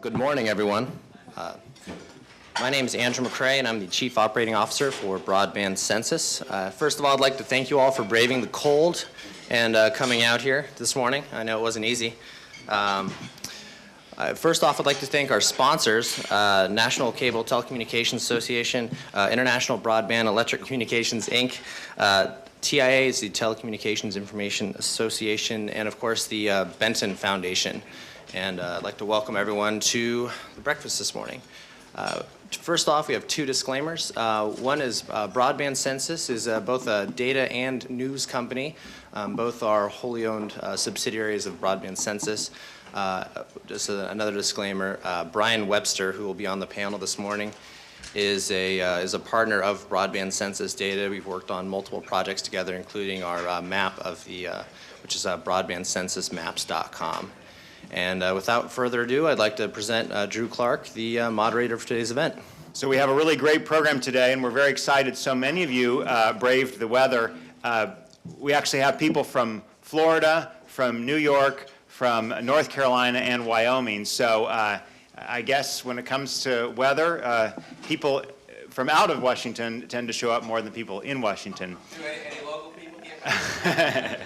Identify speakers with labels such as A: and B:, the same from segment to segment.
A: Good morning, everyone. My name is Andrew McCrae, and I'm the Chief Operating Officer for Broadband Census. First of all, I'd like to thank you all for braving the cold and coming out here this morning. I know it wasn't easy. First off, I'd like to thank our sponsors, National Cable Telecommunications Association, International Broadband Electric Communications, Inc., TIA is the Telecommunications Information Association, and of course the Benton Foundation. And I'd like to welcome everyone to the breakfast this morning. First off, we have two disclaimers. One is Broadband Census is both a data and news company. Both are wholly owned subsidiaries of Broadband Census. Just another disclaimer, Brian Webster, who will be on the panel this morning, is a partner of Broadband Census Data. We've worked on multiple projects together, including our map of the, which is broadbandcensusmaps.com. And without further ado, I'd like to present Drew Clark, the moderator for today's event.
B: So we have a really great program today, and we're very excited. So many of you braved the weather. We actually have people from Florida, from New York, from North Carolina, and Wyoming. So I guess when it comes to weather, people from out of Washington tend to show up more than people in Washington.
A: Do any local people here?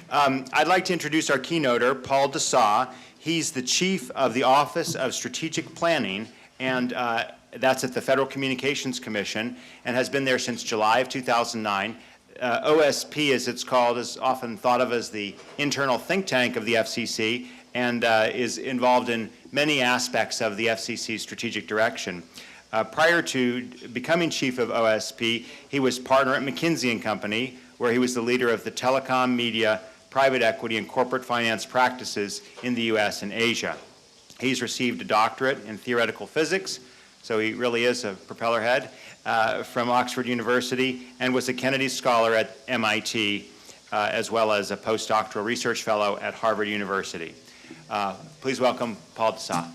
B: I'd like to introduce our keynoter, Paul Dessau. He's the chief of the Office of Strategic Planning, and that's at the Federal Communications Commission, and has been there since July of 2009. OSP, as it's called, is often thought of as the internal think tank of the FCC, and is involved in many aspects of the FCC's strategic direction. Prior to becoming chief of OSP, he was partner at McKinsey & Company, where he was the leader of the telecom, media, private equity, and corporate finance practices in the US and Asia. He's received a doctorate in theoretical physics, so he really is a propeller head, from Oxford University, and was a Kennedy Scholar at MIT, as well as a postdoctoral research fellow at Harvard University. Please welcome Paul Dessau.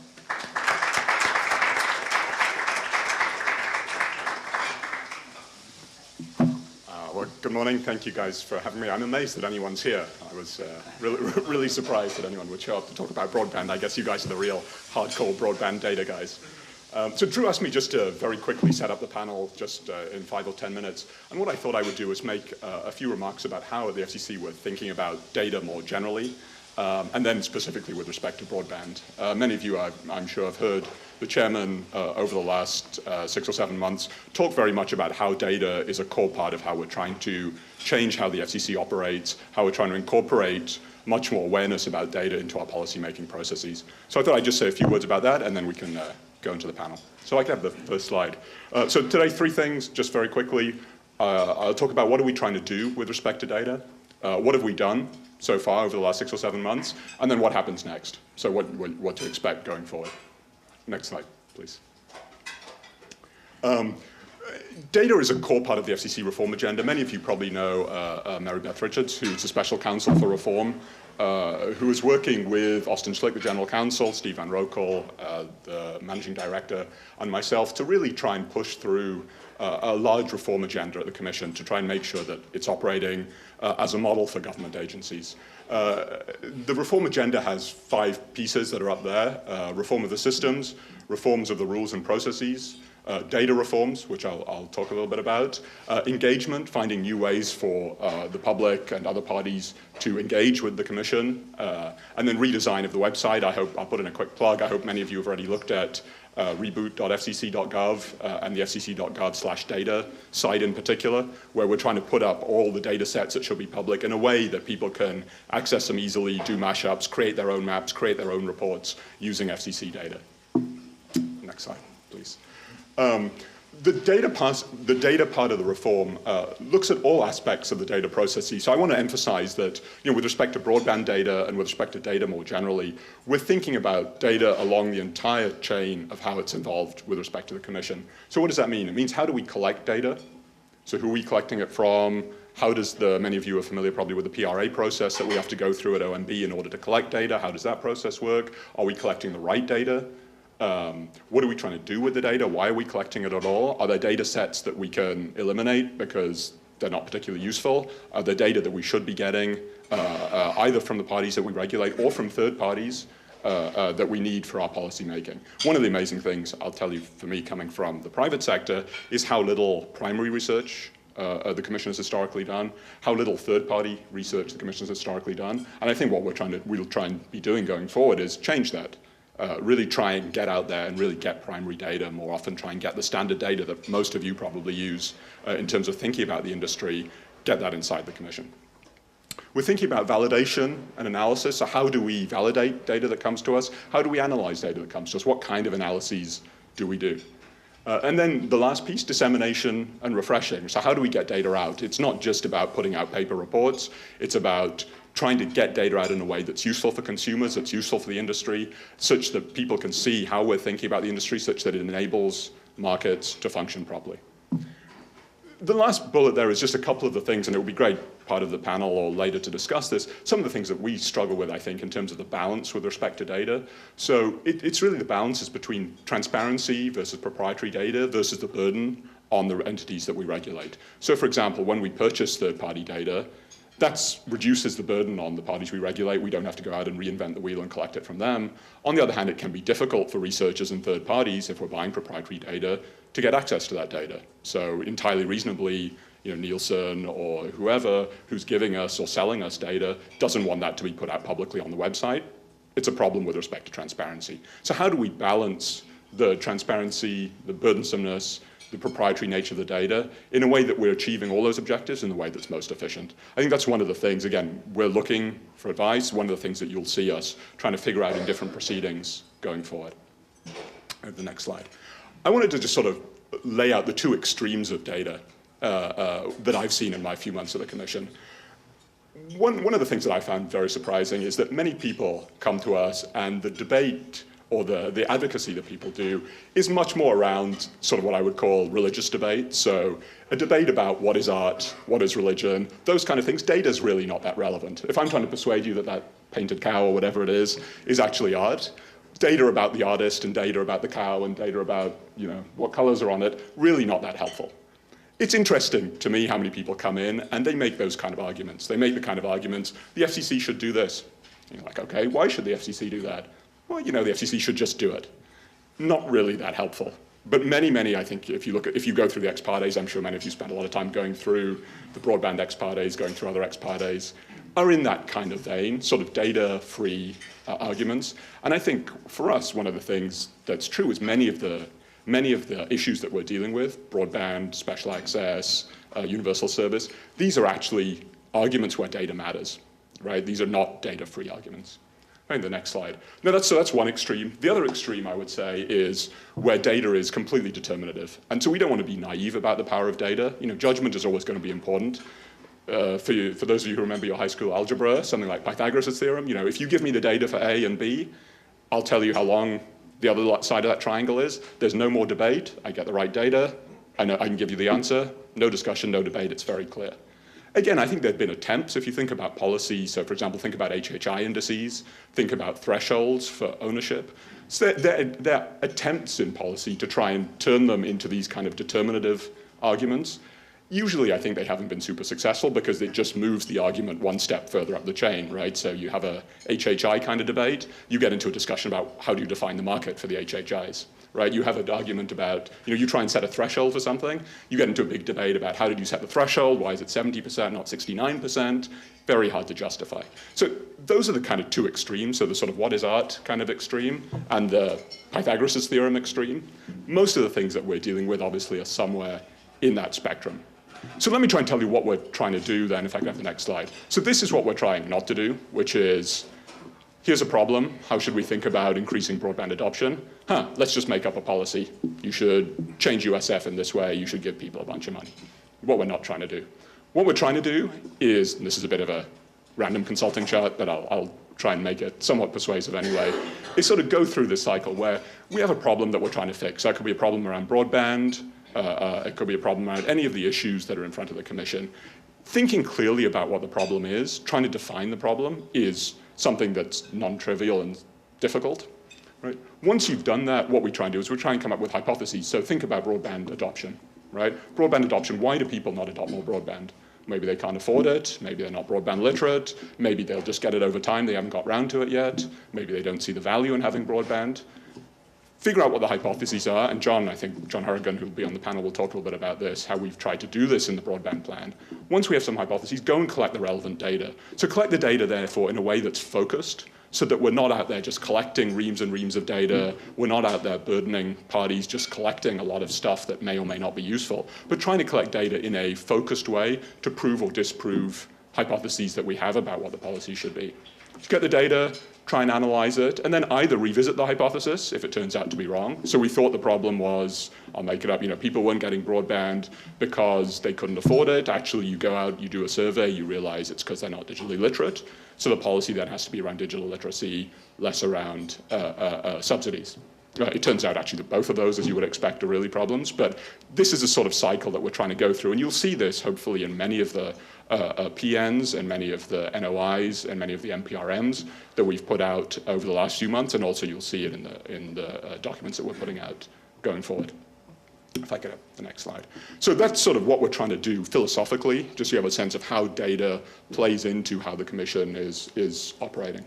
C: Well, good morning. Thank you guys for having me. I'm amazed that anyone's here. I was really surprised that anyone would show up to talk about broadband. I guess you guys are the real hardcore broadband data guys. So Drew asked me just to very quickly set up the panel just in 5 or 10 minutes. And what I thought I would do is make a few remarks about how the FCC were thinking about data more generally, and then specifically with respect to broadband. Many of you, I'm sure, have heard the chairman over the last 6 or 7 months talk very much about how data is a core part of how we're trying to change how the FCC operates, how we're trying to incorporate much more awareness about data into our policymaking processes. So I thought I'd just say a few words about that, and then we can go into the panel. So I can have the first slide. So today, 3 things, just very quickly. I'll talk about what are we trying to do with respect to data, what have we done so far over the last 6 or 7 months, and then what happens next. So what to expect going forward. Next slide, please. Data is a core part of the FCC reform agenda. Many of you probably know Mary Beth Richards, who's the special counsel for reform, who is working with Austin Schlick, the general counsel, Steve Van Rokel, the managing director, and myself to really try and push through a large reform agenda at the Commission to try and make sure that it's operating as a model for government agencies. The reform agenda has 5 pieces that are up there. Reform of the systems, reforms of the rules and processes, data reforms, which I'll talk a little bit about, engagement, finding new ways for the public and other parties to engage with the Commission, and then redesign of the website. I'll put in a quick plug. I hope many of you have already looked at reboot.fcc.gov and the fcc.gov/data site in particular, where we're trying to put up all the data sets that should be public in a way that people can access them easily, do mashups, create their own maps, create their own reports using FCC data. Next slide, please. The data part of the reform looks at all aspects of the data processes. So I want to emphasize that, with respect to broadband data and with respect to data more generally, we're thinking about data along the entire chain of how it's involved with respect to the Commission. So what does that mean? It means how do we collect data? So who are we collecting it from? How does many of you are familiar probably with the PRA process that we have to go through at OMB in order to collect data. How does that process work? Are we collecting the right data? What are we trying to do with the data? Why are we collecting it at all? Are there data sets that we can eliminate because they're not particularly useful? Are there data that we should be getting either from the parties that we regulate or from third parties that we need for our policy making. One of the amazing things, I'll tell you, for me, coming from the private sector, is how little primary research the Commission has historically done, how little third-party research the Commission has historically done. And I think what we'll try and be doing going forward is change that. Really try and get out there and really get primary data more often, try and get the standard data that most of you probably use in terms of thinking about the industry, get that inside the Commission. We're thinking about validation and analysis. So how do we validate data that comes to us? How do we analyze data that comes to us? What kind of analyses do we do? And then the last piece, dissemination and refreshing. So how do we get data out? It's not just about putting out paper reports. It's about trying to get data out in a way that's useful for consumers, that's useful for the industry, such that people can see how we're thinking about the industry, such that it enables markets to function properly. The last bullet there is just a couple of the things, and it would be great, part of the panel or later to discuss this, some of the things that we struggle with, I think, in terms of the balance with respect to data. So it's really the balances between transparency versus proprietary data versus the burden on the entities that we regulate. So for example, when we purchase third-party data, that reduces the burden on the parties we regulate. We don't have to go out and reinvent the wheel and collect it from them. On the other hand, it can be difficult for researchers and third parties, if we're buying proprietary data, to get access to that data. So entirely reasonably, Nielsen or whoever who's giving us or selling us data doesn't want that to be put out publicly on the website. It's a problem with respect to transparency. So how do we balance the transparency, the burdensomeness, the proprietary nature of the data in a way that we're achieving all those objectives in the way that's most efficient? I think that's one of the things, again, we're looking for advice, one of the things that you'll see us trying to figure out in different proceedings going forward. The next slide. I wanted to just sort of lay out the two extremes of data that I've seen in my few months at the Commission. One of the things that I found very surprising is that many people come to us and the debate or the advocacy that people do is much more around sort of what I would call religious debate. So a debate about what is art, what is religion, those kind of things. Data is really not that relevant. If I'm trying to persuade you that that painted cow or whatever it is actually art, data about the artist and data about the cow and data about what colors are on it, really not that helpful. It's interesting to me how many people come in and they make those kind of arguments. They make the kind of arguments, the FCC should do this. And you're like, okay, why should the FCC do that? Well, the FCC should just do it. Not really that helpful. But many, I think, if you go through the ex partes, I'm sure many of you spend a lot of time going through the broadband ex partes, going through other ex partes, are in that kind of vein, sort of data-free arguments. And I think for us, one of the things that's true is many of the issues that we're dealing with, broadband, special access, universal service, these are actually arguments where data matters, right? These are not data-free arguments. Right, the next slide. No, that's one extreme. The other extreme, I would say, is where data is completely determinative. And so we don't want to be naive about the power of data. Judgment is always going to be important. For those of you who remember your high school algebra, something like Pythagoras' theorem, if you give me the data for A and B, I'll tell you how long the other side of that triangle is. There's no more debate. I get the right data. I can give you the answer. No discussion, no debate. It's very clear. Again, I think there have been attempts, if you think about policy, so for example, think about HHI indices, think about thresholds for ownership. So there are attempts in policy to try and turn them into these kind of determinative arguments. Usually, I think they haven't been super successful because it just moves the argument one step further up the chain, right? So you have a HHI kind of debate, you get into a discussion about how do you define the market for the HHIs, right? You have an argument about, you try and set a threshold for something, you get into a big debate about how did you set the threshold, why is it 70%, not 69%, very hard to justify. So those are the kind of two extremes, so the sort of what is art kind of extreme and the Pythagoras' theorem extreme. Most of the things that we're dealing with obviously are somewhere in that spectrum. So let me try and tell you what we're trying to do then, if I go to the next slide. So this is what we're trying not to do, which is, here's a problem. How should we think about increasing broadband adoption? Let's just make up a policy. You should change USF in this way. You should give people a bunch of money. What we're not trying to do. What we're trying to do is, and this is a bit of a random consulting chart, but I'll try and make it somewhat persuasive anyway, is sort of go through this cycle where we have a problem that we're trying to fix. That could be a problem around broadband. It could be a problem around any of the issues that are in front of the Commission. Thinking clearly about what the problem is, trying to define the problem, is something that's non-trivial and difficult. Right? Once you've done that, what we try and do is we try and come up with hypotheses. So think about broadband adoption. Right? Broadband adoption, why do people not adopt more broadband? Maybe they can't afford it, maybe they're not broadband literate, maybe they'll just get it over time, they haven't got round to it yet, maybe they don't see the value in having broadband. Figure out what the hypotheses are, and I think John Harrigan, who will be on the panel, will talk a little bit about this, how we've tried to do this in the broadband plan. Once we have some hypotheses, go and collect the relevant data. So collect the data, therefore, in a way that's focused, so that we're not out there just collecting reams and reams of data, we're not out there burdening parties just collecting a lot of stuff that may or may not be useful, but trying to collect data in a focused way to prove or disprove hypotheses that we have about what the policy should be. Get the data, try and analyze it, and then either revisit the hypothesis if it turns out to be wrong. So we thought the problem was, I'll make it up, people weren't getting broadband because they couldn't afford it. Actually, you go out, you do a survey, you realize it's because they're not digitally literate. So the policy then has to be around digital literacy, less around subsidies. It turns out actually that both of those, as you would expect, are really problems, but this is a sort of cycle that we're trying to go through, and you'll see this hopefully in many of the PNs and many of the NOIs and many of the MPRMs that we've put out over the last few months, and also you'll see it in the documents that we're putting out going forward. If I get the next slide. So that's sort of what we're trying to do philosophically, just so you have a sense of how data plays into how the Commission is operating.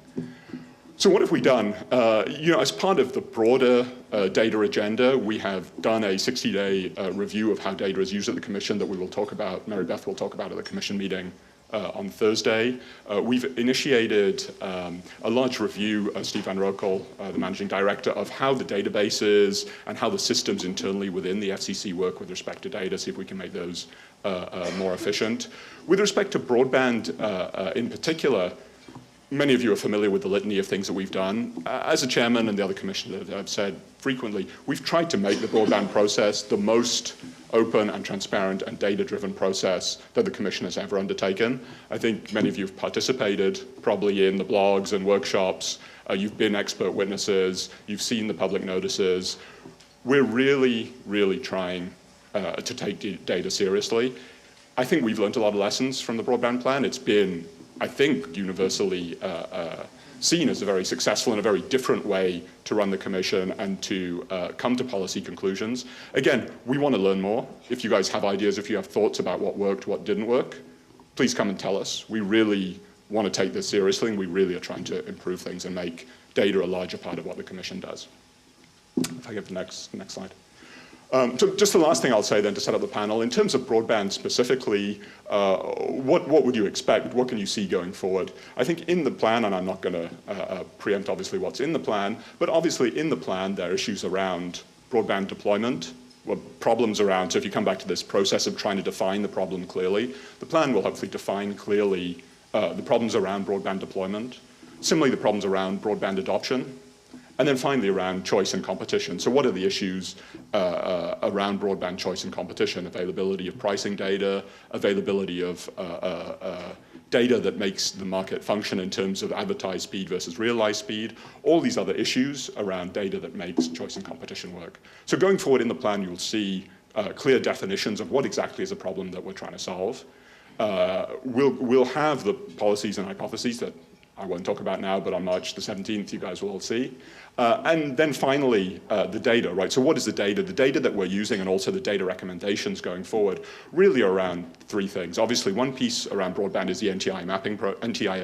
C: So what have we done? As part of the broader data agenda, we have done a 60-day review of how data is used at the Commission that we will talk about, Mary Beth will talk about at the Commission meeting on Thursday. We've initiated a large review, Steve Van Rokel, the Managing Director, of how the databases and how the systems internally within the FCC work with respect to data, see if we can make those more efficient. With respect to broadband in particular, many of you are familiar with the litany of things that we've done. As a chairman and the other commissioners have said frequently, we've tried to make the broadband process the most open and transparent and data-driven process that the Commission has ever undertaken. I think many of you have participated probably in the blogs and workshops. You've been expert witnesses. You've seen the public notices. We're really, really trying to take data seriously. I think we've learned a lot of lessons from the broadband plan. It's been, I think, universally seen as a very successful and a very different way to run the Commission and to come to policy conclusions. Again, we want to learn more. If you guys have ideas, if you have thoughts about what worked, what didn't work, please come and tell us. We really want to take this seriously, and we really are trying to improve things and make data a larger part of what the Commission does. If I get the next slide. So just the last thing I'll say then to set up the panel, in terms of broadband specifically, what would you expect? What can you see going forward? I think in the plan, and I'm not going to preempt obviously what's in the plan, but obviously in the plan there are issues around broadband deployment, problems around, so if you come back to this process of trying to define the problem clearly, the plan will hopefully define clearly the problems around broadband deployment, similarly the problems around broadband adoption, and then finally around choice and competition. So what are the issues around broadband choice and competition? Availability of pricing data, availability of data that makes the market function in terms of advertised speed versus realized speed, all these other issues around data that makes choice and competition work. So going forward in the plan, you'll see clear definitions of what exactly is a problem that we're trying to solve. We'll have the policies and hypotheses that I won't talk about now, but on March the 17th, you guys will all see. And then finally, the data, right? So what is the data? The data that we're using and also the data recommendations going forward really are around three things. Obviously, one piece around broadband is the NTIA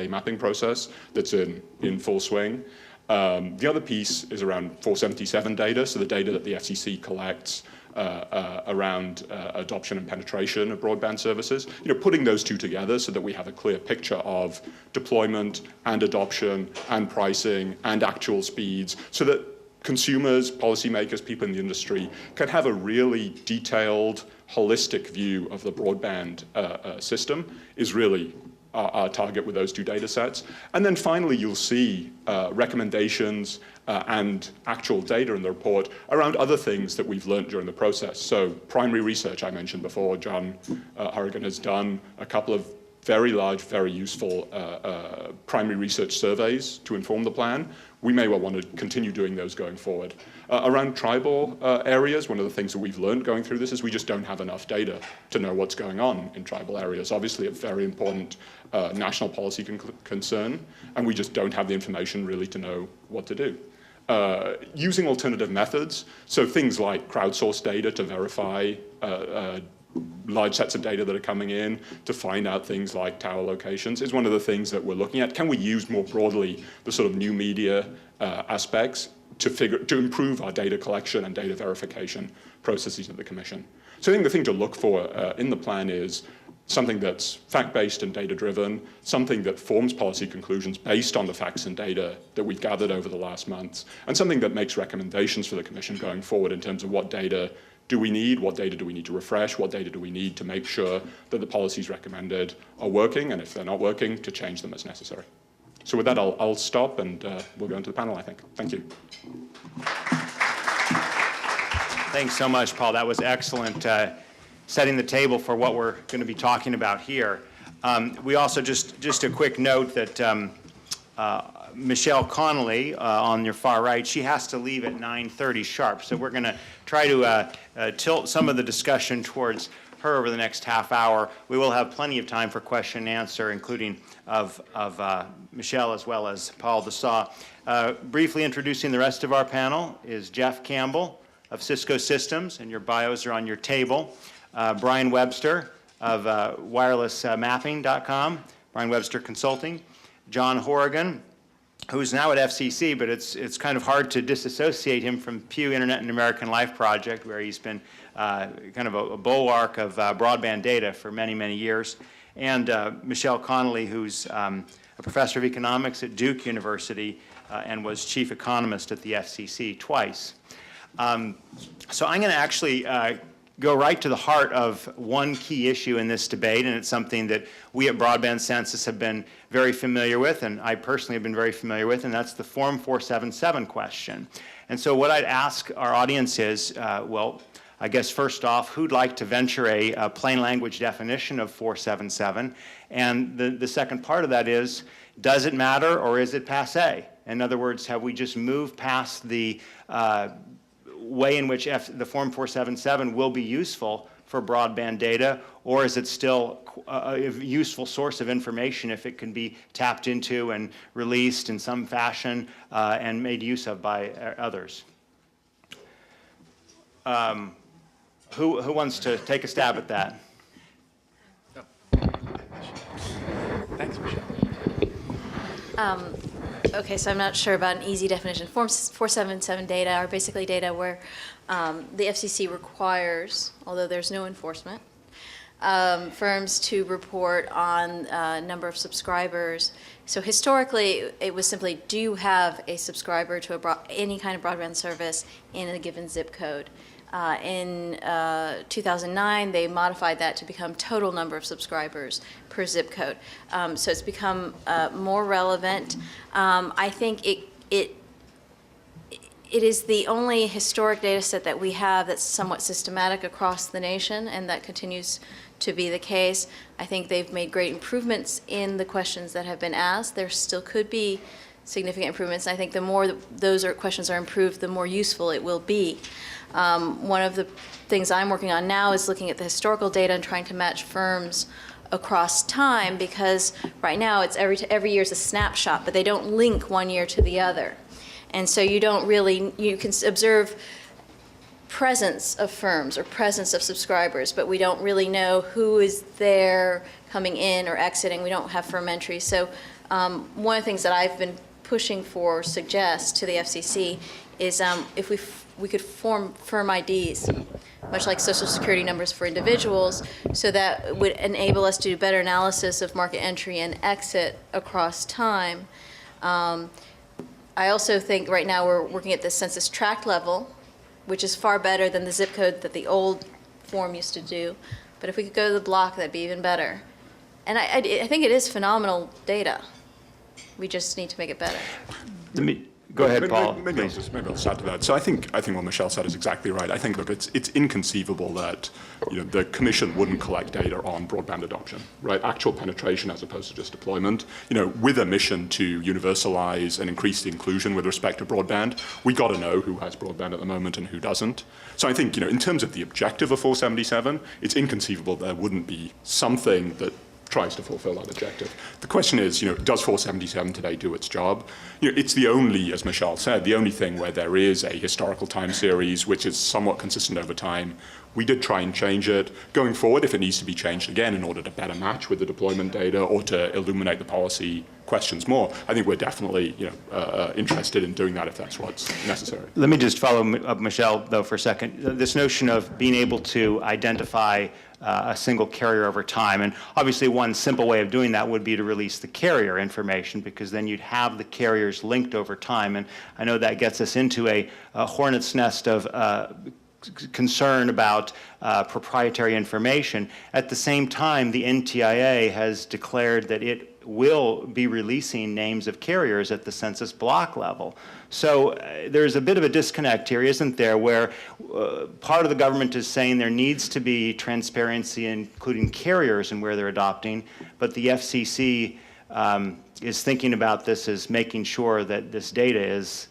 C: mapping process that's in full swing. The other piece is around 477 data, so the data that the FCC collects around adoption and penetration of broadband services, putting those two together so that we have a clear picture of deployment and adoption and pricing and actual speeds so that consumers, policymakers, people in the industry can have a really detailed, holistic view of the broadband system is really our target with those two data sets. And then finally, you'll see recommendations and actual data in the report around other things that we've learned during the process. So primary research, I mentioned before, John Harrigan has done a couple of very large, very useful primary research surveys to inform the plan. We may well want to continue doing those going forward. Around tribal areas, one of the things that we've learned going through this is we just don't have enough data to know what's going on in tribal areas. Obviously, a very important national policy concern, and we just don't have the information really to know what to do. Using alternative methods, so things like crowdsourced data to verify large sets of data that are coming in to find out things like tower locations is one of the things that we're looking at. Can we use more broadly the sort of new media aspects to improve our data collection and data verification processes at the Commission? So I think the thing to look for in the plan is something that's fact-based and data-driven, something that forms policy conclusions based on the facts and data that we've gathered over the last months, and something that makes recommendations for the Commission going forward in terms of what data do we need, what data do we need to refresh, what data do we need to make sure that the policies recommended are working, and if they're not working, to change them as necessary. So with that, I'll stop, and we'll go into the panel, I think. Thank you.
B: Thanks so much, Paul. That was excellent, setting the table for what we're going to be talking about here. We also, just a quick note that Michelle Connolly, on your far right, she has to leave at 9:30 sharp. So we're going to try to tilt some of the discussion towards her over the next half hour. We will have plenty of time for question and answer, including of Michelle as well as Paul Dessau. Briefly introducing the rest of our panel is Jeff Campbell of Cisco Systems, and your bios are on your table. Brian Webster of wirelessmapping.com, Brian Webster Consulting. John Horrigan, who's now at FCC, but it's kind of hard to disassociate him from Pew Internet and American Life Project, where he's been kind of a bulwark of broadband data for many, many years. And Michelle Connolly, who's a professor of economics at Duke University and was chief economist at the FCC twice. So I'm going to actually go right to the heart of one key issue in this debate, and it's something that we at Broadband Census have been very familiar with, and I personally have been very familiar with, and that's the Form 477 question. And so what I'd ask our audience is, well, I guess first off, who'd like to venture a plain language definition of 477? And the second part of that is, does it matter or is it passé? In other words, have we just moved past the way in which the Form 477 will be useful for broadband data, or is it still a useful source of information if it can be tapped into and released in some fashion and made use of by others? Who wants to take a stab at that?
A: Thanks, Michelle.
D: Okay, so I'm not sure about an easy definition. Form 477 data are basically data where the FCC requires, although there's no enforcement, firms to report on number of subscribers. So historically, it was simply, do you have a subscriber to any kind of broadband service in a given zip code? In 2009, they modified that to become total number of subscribers per zip code. So it's become more relevant. I think it is the only historic data set that we have that's somewhat systematic across the nation, and that continues to be the case. I think they've made great improvements in the questions that have been asked. There still could be significant improvements. I think the more those questions are improved, the more useful it will be. One of the things I'm working on now is looking at the historical data and trying to match firms across time, because right now it's every year is a snapshot, but they don't link one year to the other. And so you can observe presence of firms or presence of subscribers, but we don't really know who is there coming in or exiting. We don't have firm entries. So one of the things that I've been pushing for, suggest to the FCC, is if we could form firm IDs, much like Social Security numbers for individuals, so that would enable us to do better analysis of market entry and exit across time. I also think right now we're working at the census tract level, which is far better than the zip code that the old form used to do. But if we could go to the block, that'd be even better. And I think it is phenomenal data. We just need to make it better.
B: Go ahead, Paul.
C: Maybe I'll just add to that. So I think what Michelle said is exactly right. I think, look, it's inconceivable that the Commission wouldn't collect data on broadband adoption, right? Actual penetration as opposed to just deployment. With a mission to universalize and increase the inclusion with respect to broadband, we got to know who has broadband at the moment and who doesn't. So I think in terms of the objective of 477, it's inconceivable there wouldn't be something that tries to fulfill that objective. The question is, does 477 today do its job? It's the only, as Michelle said, the only thing where there is a historical time series which is somewhat consistent over time. We did try and change it. Going forward, if it needs to be changed again in order to better match with the deployment data or to illuminate the policy questions more, I think we're definitely interested in doing that if that's what's necessary.
B: Let me just follow up Michelle, though, for a second. This notion of being able to identify a single carrier over time, and obviously one simple way of doing that would be to release the carrier information, because then you'd have the carriers linked over time. And I know that gets us into a hornet's nest of concern about proprietary information. At the same time, the NTIA has declared that it will be releasing names of carriers at the census block level. So there's a bit of a disconnect here, isn't there, where part of the government is saying there needs to be transparency, including carriers and where they're adopting, but the FCC is thinking about this as making sure that this data is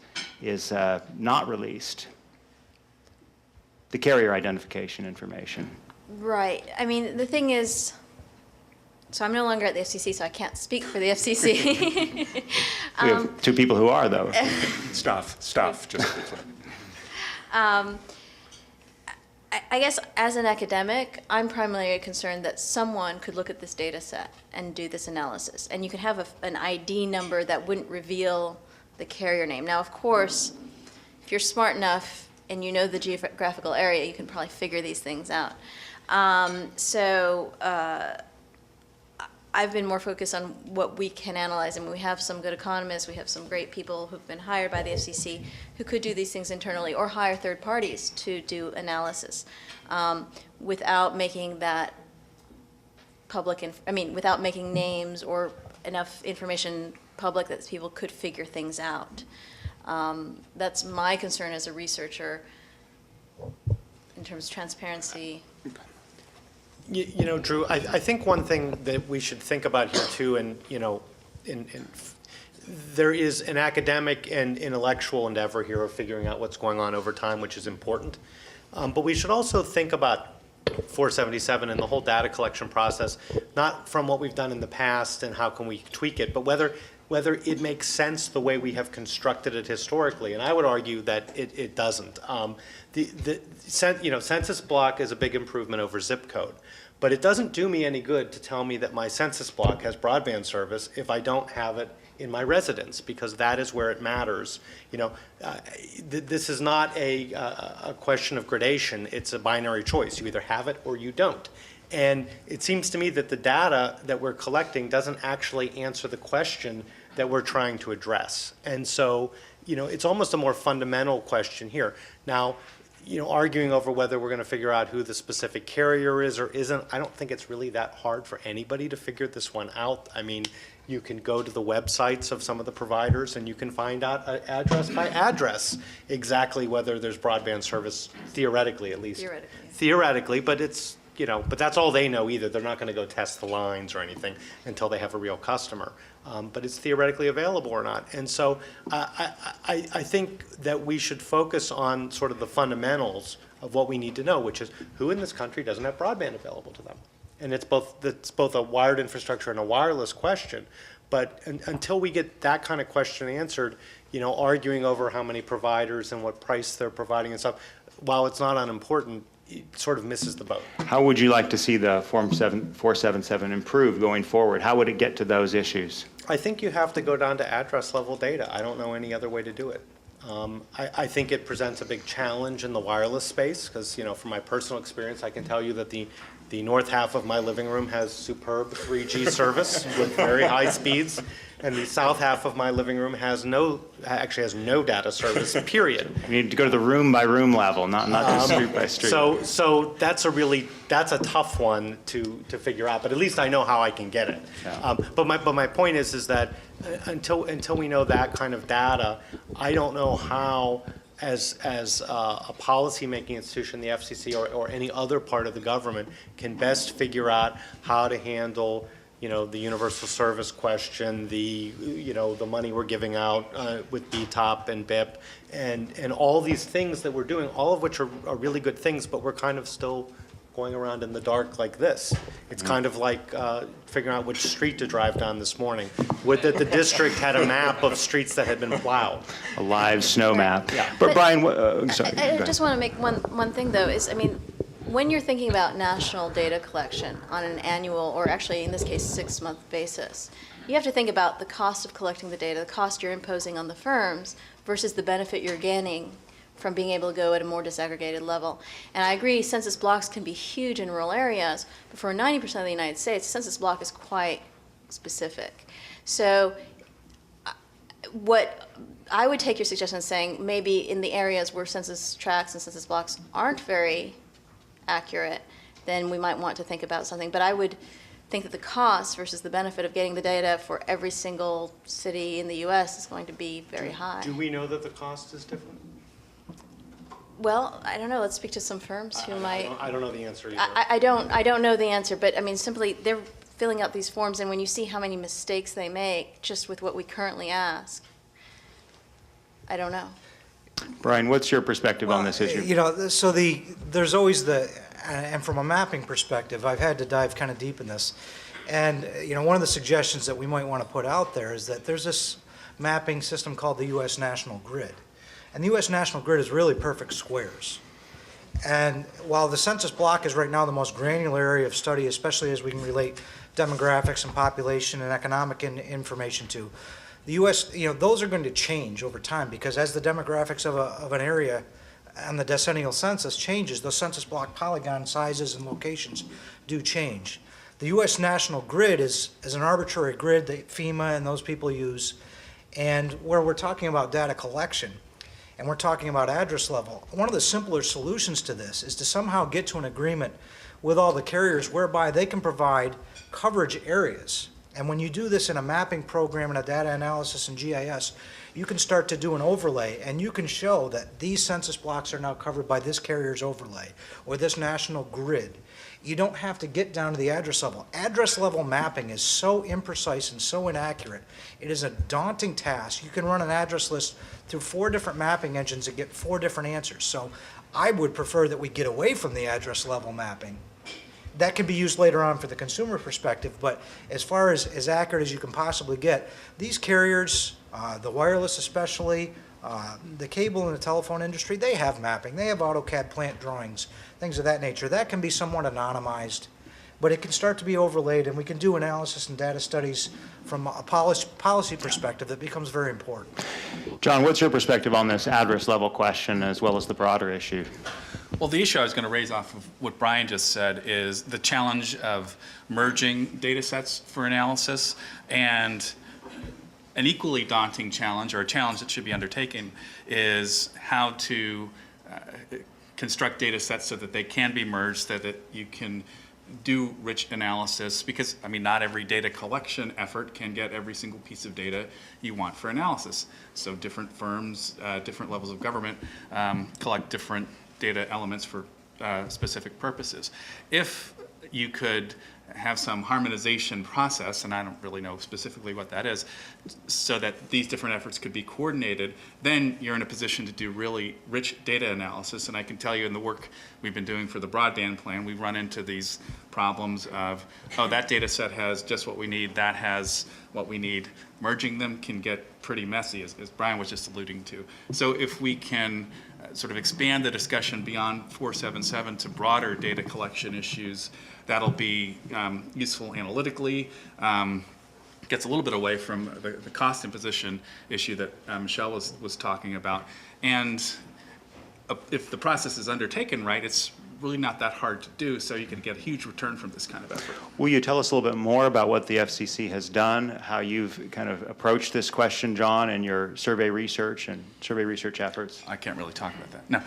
B: not released. The carrier identification information.
D: Right. I mean, the thing is, so I'm no longer at the FCC, so I can't speak for the FCC.
B: We have two people who are, though.
C: Staff, just to be clear.
D: I guess as an academic, I'm primarily concerned that someone could look at this data set and do this analysis. And you could have an ID number that wouldn't reveal the carrier name. Now, of course, if you're smart enough and you know the geographical area, you can probably figure these things out. I've been more focused on what we can analyze. I mean, we have some good economists, we have some great people who've been hired by the FCC who could do these things internally or hire third parties to do analysis without making that public, without making names or enough information public that people could figure things out. That's my concern as a researcher in terms of transparency.
E: You know, Drew, I think one thing that we should think about here too, and there is an academic and intellectual endeavor here of figuring out what's going on over time, which is important. But we should also think about 477 and the whole data collection process, not from what we've done in the past and how can we tweak it, but whether it makes sense the way we have constructed it historically. And I would argue that it doesn't. Census block is a big improvement over zip code. But it doesn't do me any good to tell me that my census block has broadband service if I don't have it in my residence, because that is where it matters. This is not a question of gradation. It's a binary choice. You either have it or you don't. And it seems to me that the data that we're collecting doesn't actually answer the question that we're trying to address. And so, it's almost a more fundamental question here. Now, arguing over whether we're going to figure out who the specific carrier is or isn't, I don't think it's really that hard for anybody to figure this one out. I mean, you can go to the websites of some of the providers and you can find out address by address exactly whether there's broadband service, theoretically at least. Theoretically, but it's, but that's all they know either. They're not going to go test the lines or anything until they have a real customer. But it's theoretically available or not. And so I think that we should focus on sort of the fundamentals of what we need to know, which is who in this country doesn't have broadband available to them. And it's both a wired infrastructure and a wireless question. But until we get that kind of question answered, arguing over how many providers and what price they're providing and stuff, while it's not unimportant, it sort of misses the boat.
B: How would you like to see the Form 477 improve going forward? How would it get to those issues?
E: I think you have to go down to address level data. I don't know any other way to do it. I think it presents a big challenge in the wireless space because, from my personal experience, I can tell you that the north half of my living room has superb 3G service with very high speeds, and the south half of my living room has no data service, period.
B: You need to go to the room by room level, not just street by street.
E: So that's a tough one to figure out, but at least I know how I can get it.
B: Yeah.
E: But my point is that until we know that kind of data, I don't know how as a policy-making institution, the FCC or any other part of the government can best figure out how to handle the universal service question, the money we're giving out with BTOP and BIP, and all these things that we're doing, all of which are really good things, but we're kind of still going around in the dark like this. It's kind of like figuring out which street to drive down this morning. Would that the district had a map of streets that had been plowed.
B: A live snow map.
E: Yeah.
B: But
D: But
B: Brian, sorry. go
D: I
B: ahead.
D: just want to make one thing, though, is, I mean, when you're thinking about national data collection on an annual, or actually in this case, 6-month basis, you have to think about the cost of collecting the data, the cost you're imposing on the firms versus the benefit you're gaining from being able to go at a more disaggregated level. And I agree, census blocks can be huge in rural areas, but for 90% of the United States, a census block is quite specific. So what I would take your suggestion saying maybe in the areas where census tracts and census blocks aren't very accurate, then we might want to think about something. But I would think that the cost versus the benefit of getting the data for every single city in the U.S. is going to be very high.
E: Do we know that the cost is different?
D: Well, I don't know. Let's speak to some firms who might.
E: I don't know the answer either.
D: I don't know the answer, but I mean, simply they're filling out these forms, and when you see how many mistakes they make just with what we currently ask, I don't know.
B: Brian, what's your perspective on this issue?
F: You know, so there's always and from a mapping perspective, I've had to dive kind of deep in this. And, you know, one of the suggestions that we might want to put out there is that there's this mapping system called the U.S. National Grid. And the U.S. National Grid is really perfect squares. And while the census block is right now the most granular area of study, especially as we can relate demographics and population and economic information to, the U.S., you know, those are going to change over time because as the demographics of an area and the decennial census changes, those census block polygon sizes and locations do change. The U.S. National Grid is an arbitrary grid that FEMA and those people use, and where we're talking about data collection and we're talking about address level, one of the simpler solutions to this is to somehow get to an agreement with all the carriers whereby they can provide coverage areas. And when you do this in a mapping program and a data analysis and GIS, you can start to do an overlay and you can show that these census blocks are now covered by this carrier's overlay or this national grid. You don't have to get down to the address level. Address level mapping is so imprecise and so inaccurate. It is a daunting task. You can run an address list through 4 different mapping engines and get 4 different answers. So I would prefer that we get away from the address level mapping. That can be used later on for the consumer perspective, but as far as accurate as you can possibly get, these carriers, the wireless especially, the cable and the telephone industry, they have mapping. They have AutoCAD plant drawings, things of that nature. That can be somewhat anonymized, but it can start to be overlaid, and we can do analysis and data studies from a policy perspective that becomes very important.
B: John, what's your perspective on this address level question as well as the broader issue?
G: Well, the issue I was going to raise off of what Brian just said is the challenge of merging data sets for analysis, and an equally daunting challenge, or a challenge that should be undertaken, is how to construct data sets so that they can be merged, so that you can do rich analysis, because, I mean, not every data collection effort can get every single piece of data you want for analysis. So different firms, different levels of government collect different data elements for specific purposes. If you could have some harmonization process, and I don't really know specifically what that is, so that these different efforts could be coordinated, then you're in a position to do really rich data analysis. And I can tell you in the work we've been doing for the broadband plan, we run into these problems of, oh, that data set has just what we need, that has what we need. Merging them can get pretty messy, as Brian was just alluding to. So if we can sort of expand the discussion beyond 477 to broader data collection issues, that'll be useful analytically. Gets a little bit away from the cost imposition issue that Michelle was talking about. And if the process is undertaken right, it's really not that hard to do, so you can get a huge return from this kind of effort.
B: Will you tell us a little bit more about what the FCC has done, how you've kind of approached this question, John, and your survey research efforts?
G: I can't really talk about that. No.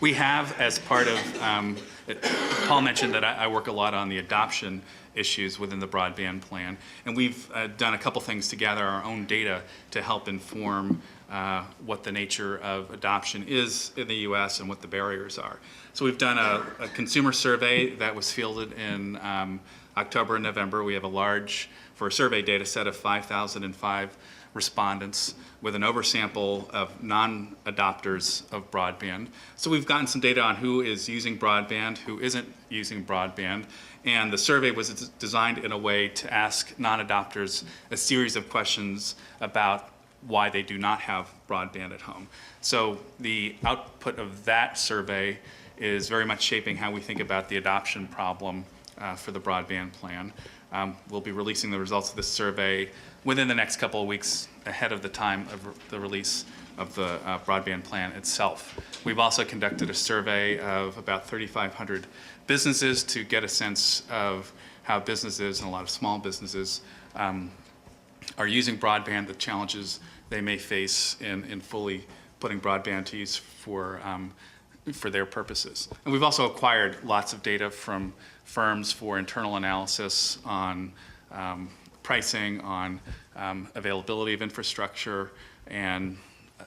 G: We have, as part of, Paul mentioned that I work a lot on the adoption issues within the broadband plan, and we've done a couple things to gather our own data to help inform what the nature of adoption is in the U.S. and what the barriers are. So we've done a consumer survey that was fielded in October and November, we have for a survey data set of 5,005 respondents with an oversample of non-adopters of broadband. So we've gotten some data on who is using broadband, who isn't using broadband, and the survey was designed in a way to ask non-adopters a series of questions about why they do not have broadband at home. So the output of that survey is very much shaping how we think about the adoption problem for the broadband plan. We'll be releasing the results of this survey within the next couple of weeks ahead of the time of the release of the broadband plan itself. We've also conducted a survey of about 3,500 businesses to get a sense of how businesses, and a lot of small businesses, are using broadband, the challenges they may face in fully putting broadband to use for their purposes. And we've also acquired lots of data from firms for internal analysis on pricing, on availability of infrastructure, and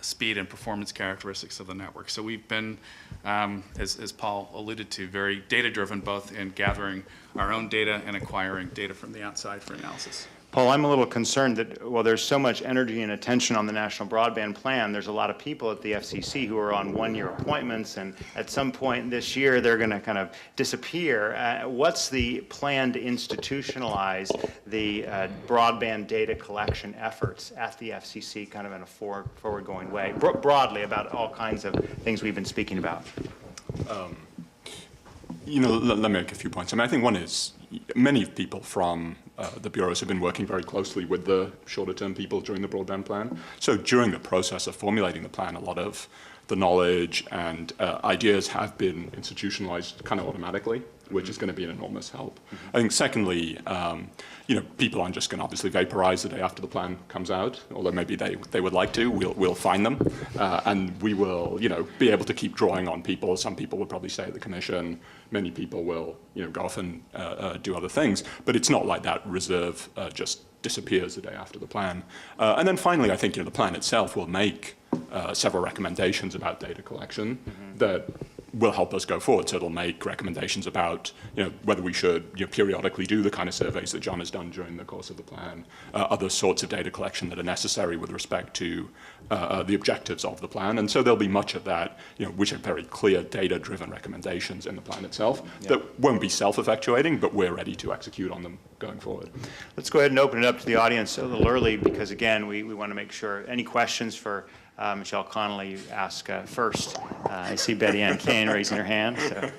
G: speed and performance characteristics of the network. So we've been, as Paul alluded to, very data-driven, both in gathering our own data and acquiring data from the outside for analysis.
B: Paul, I'm a little concerned that while there's so much energy and attention on the National Broadband Plan, there's a lot of people at the FCC who are on one-year appointments, and at some point this year, they're going to kind of disappear. What's the plan to institutionalize the broadband data collection efforts at the FCC kind of in a forward-going way, broadly about all kinds of things we've been speaking about?
C: Let me make a few points. I mean, I think one is many people from the bureaus have been working very closely with the shorter-term people during the broadband plan. So during the process of formulating the plan, a lot of the knowledge and ideas have been institutionalized kind of automatically, which is going to be an enormous help. I think secondly, people aren't just going to obviously vaporize the day after the plan comes out, although maybe they would like to. We'll find them, and we will, be able to keep drawing on people. Some people will probably stay at the commission. Many people will, go off and do other things. But it's not like that reserve just disappears the day after the plan. And then finally, I think the plan itself will make several recommendations about data collection that will help us go forward. So it'll make recommendations about whether we should periodically do the kind of surveys that John has done during the course of the plan, other sorts of data collection that are necessary with respect to the objectives of the plan. And so there'll be much of that, which are very clear data-driven recommendations in the plan itself that won't be self-effectuating, but we're ready to execute on them going forward.
B: Let's go ahead and open it up to the audience a little early because, again, we want to make sure. Any questions for Michelle Connolly, you ask first. I see Betty Ann Kane raising her hand. So.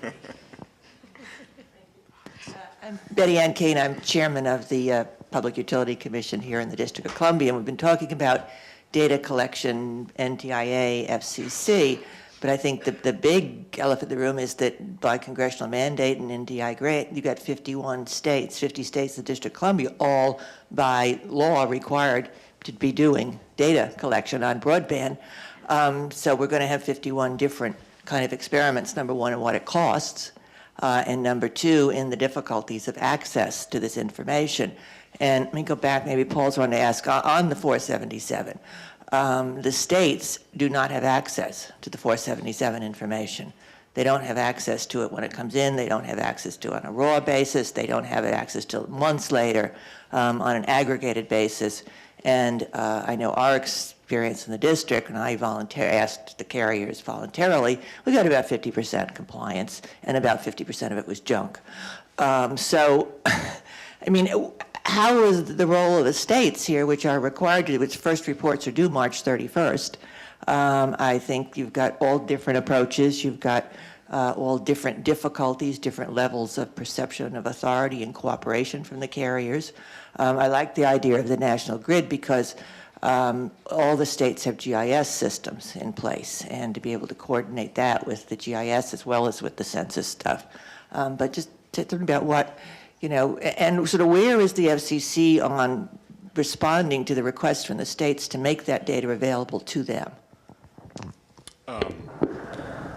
H: I'm Betty Ann Kane. I'm chairman of the Public Utility Commission here in the District of Columbia. And we've been talking about data collection, NTIA, FCC. But I think the big elephant in the room is that by congressional mandate and NDI grant, you've got 50 states in the District of Columbia, all by law required to be doing data collection on broadband. So we're going to have 51 different kind of experiments, number one, in what it costs, and number two, in the difficulties of access to this information. And let me go back, maybe Paul's wanting to ask, on the 477, the states do not have access to the 477 information. They don't have access to it when it comes in. They don't have access to it on a raw basis. They don't have access to it months later on an aggregated basis. And I know our experience in the district, and I asked the carriers voluntarily, we got about 50% compliance, and about 50% of it was junk. So, I mean, how is the role of the states here, which are required to, which first reports are due March 31st? I think you've got all different approaches. You've got all different difficulties, different levels of perception of authority and cooperation from the carriers. I like the idea of the national grid because all the states have GIS systems in place, and to be able to coordinate that with the GIS as well as with the census stuff. But just to think about what, and sort of where is the FCC on responding to the request from the states to make that data available to them?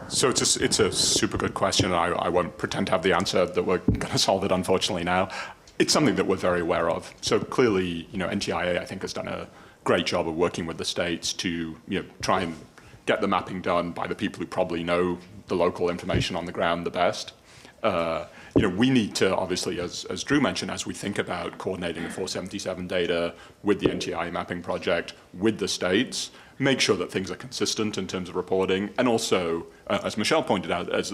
C: So it's a super good question. I won't pretend to have the answer that we're going to solve it, unfortunately, now. It's something that we're very aware of. So clearly, NTIA, I think, has done a great job of working with the states to, try and get the mapping done by the people who probably know the local information on the ground the best. we need to, obviously, as Drew mentioned, as we think about coordinating the 477 data with the NTIA mapping project, with the states, make sure that things are consistent in terms of reporting, and also, as Michelle pointed out, as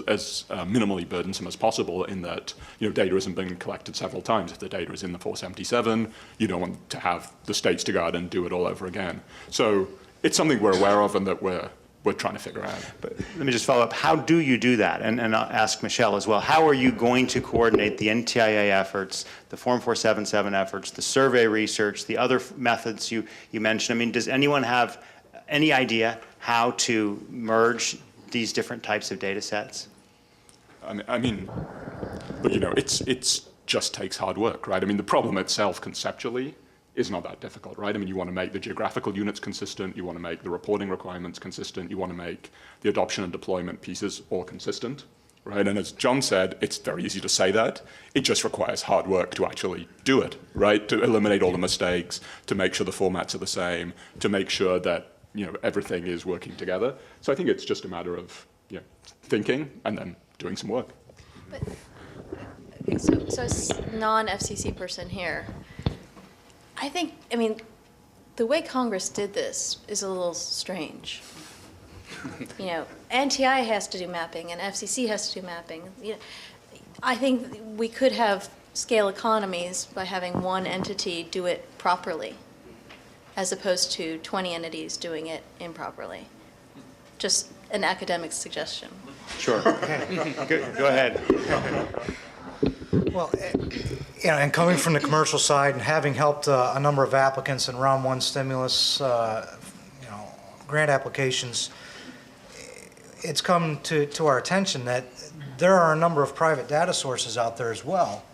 C: minimally burdensome as possible in that data isn't being collected several times. If the data is in the 477, you don't want to have the states to go out and do it all over again. So it's something we're aware of and that we're trying to figure out.
B: But let me just follow up. How do you do that? And I'll ask Michelle as well. How are you going to coordinate the NTIA efforts, the Form 477 efforts, the survey research, the other methods you mentioned? I mean, does anyone have any idea how to merge these different types of data sets?
C: I mean, but it's just takes hard work, right? I mean, the problem itself conceptually is not that difficult, right? I mean, you want to make the geographical units consistent, you want to make the reporting requirements consistent, you want to make the adoption and deployment pieces all consistent, right? And as John said, it's very easy to say that. It just requires hard work to actually do it, right? To eliminate all the mistakes, to make sure the formats are the same, to make sure that everything is working together. So I think it's just a matter of thinking and then doing some work.
D: But, okay, so as a non-FCC person here, I mean, the way Congress did this is a little strange. NTI has to do mapping and FCC has to do mapping. I think we could have scale economies by having one entity do it properly, as opposed to 20 entities doing it improperly. Just an academic suggestion.
B: Sure. Go ahead.
F: Well, and coming from the commercial side and having helped a number of applicants in round one stimulus, grant applications, it's come to our attention that there are a number of private data sources out there as well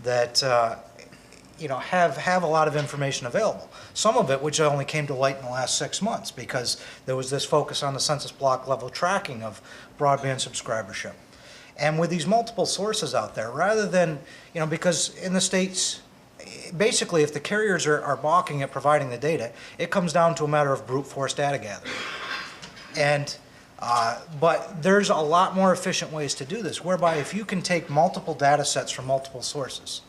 F: that have a lot of information available. Some of it which only came to light in the last 6 months because there was this focus on the census block level tracking of broadband subscribership. And with these multiple sources out there, rather than, because in the states, basically if the carriers are balking at providing the data, it comes down to a matter of brute force data gathering. And but there's a lot more efficient ways to do this, whereby if you can take multiple data sets from multiple sources,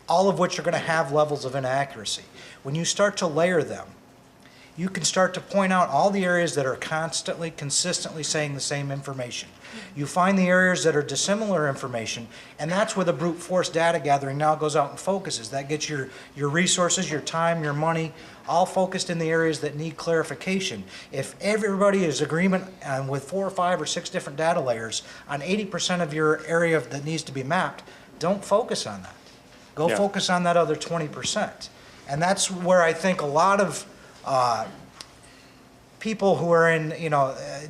F: all of which are going to have levels of inaccuracy. When you start to layer them, you can start to point out all the areas that are consistently saying the same information. You find the areas that are dissimilar information, and that's where the brute force data gathering now goes out and focuses. That gets your resources, your time, your money, all focused in the areas that need clarification. If everybody is agreement with 4 or 5 or 6 different data layers on 80% of your area that needs to be mapped, don't focus on that. Go focus on that other 20%. And that's where I think a lot of people who are in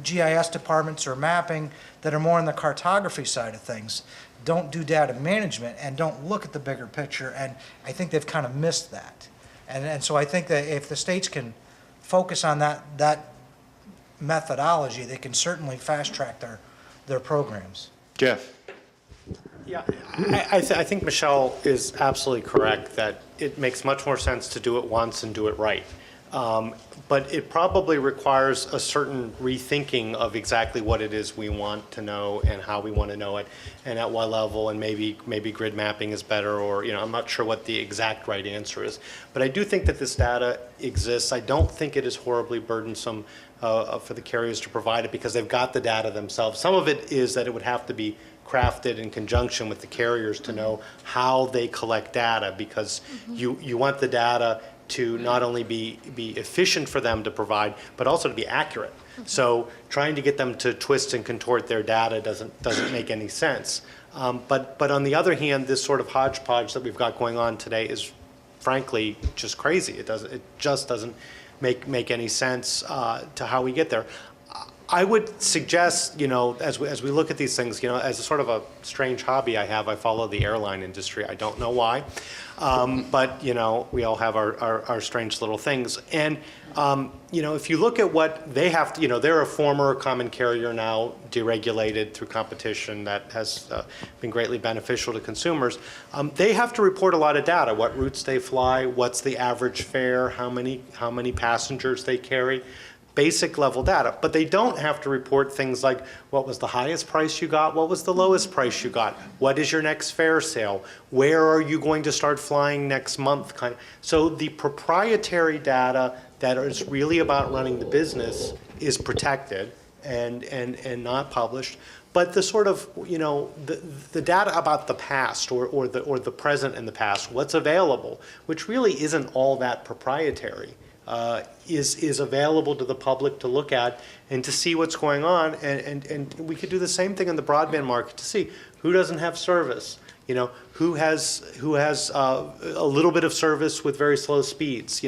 F: GIS departments or mapping that are more in the cartography side of things don't do data management and don't look at the bigger picture, and I think they've kind of missed that. And so I think that if the states can focus on that methodology, they can certainly fast track their programs.
B: Jeff.
E: Yeah, I think Michelle is absolutely correct that it makes much more sense to do it once and do it right. But it probably requires a certain rethinking of exactly what it is we want to know and how we want to know it and at what level, and maybe grid mapping is better, or I'm not sure what the exact right answer is. But I do think that this data exists. I don't think it is horribly burdensome for the carriers to provide it because they've got the data themselves. Some of it is that it would have to be crafted in conjunction with the carriers to know how they collect data, because you want the data to not only be efficient for them to provide, but also to be accurate. So trying to get them to twist and contort their data doesn't make any sense. But on the other hand, this sort of hodgepodge that we've got going on today is frankly just crazy. It just doesn't make any sense to how we get there. I would suggest, as we look at these things, as a sort of a strange hobby I have, I follow the airline industry. I don't know why, but we all have our strange little things. And if you look at what they have to, they're a former common carrier now, deregulated through competition that has been greatly beneficial to consumers. They have to report a lot of data: what routes they fly, what's the average fare, how many passengers they carry. basic level data, but they don't have to report things like what was the highest price you got, what was the lowest price you got, what is your next fare sale, where are you going to start flying next month, kind of. So the proprietary data that is really about running the business is protected and not published. But the sort of, the data about the past or the present and the past, what's available, which really isn't all that proprietary, is available to the public to look at and to see what's going on. And we could do the same thing in the broadband market to see who doesn't have service, who has a little bit of service with very slow speeds.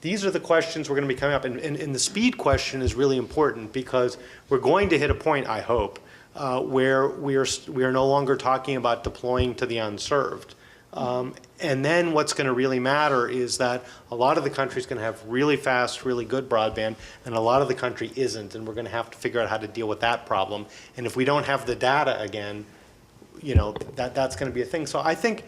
E: These are the questions we're going to be coming up. And the speed question is really important because we're going to hit a point, I hope, where we are no longer talking about deploying to the unserved. And then what's going to really matter is that a lot of the country is going to have really fast, really good broadband, and a lot of the country isn't, and we're going to have to figure out how to deal with that problem. And if we don't have the data again, that's going to be a thing. So I think,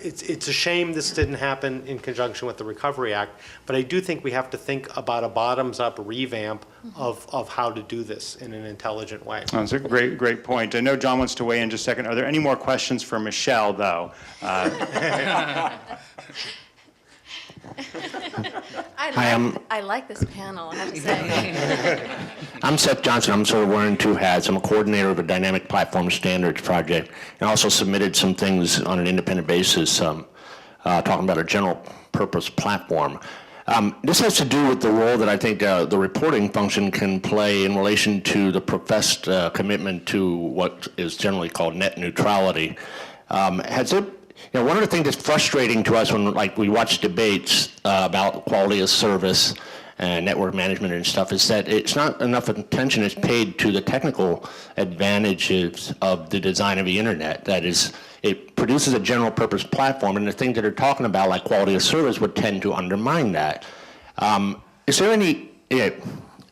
E: it's a shame this didn't happen in conjunction with the Recovery Act, but I do think we have to think about a bottoms-up revamp of how to do this in an intelligent way.
B: That's a great point. I know John wants to weigh in just a second. Are there any more questions for Michelle, though?
D: I like this panel, I have to say.
I: I'm Seth Johnson. I'm sort of wearing two hats. I'm a coordinator of a dynamic platform standards project, and also submitted some things on an independent basis talking about a general purpose platform. This has to do with the role that I think the reporting function can play in relation to the professed commitment to what is generally called net neutrality. One of the things that's frustrating to us when we watch debates about quality of service and network management and stuff is that it's not enough attention is paid to the technical advantages of the design of the internet. That is, it produces a general purpose platform, and the things that are talking about like quality of service would tend to undermine that. Is there any,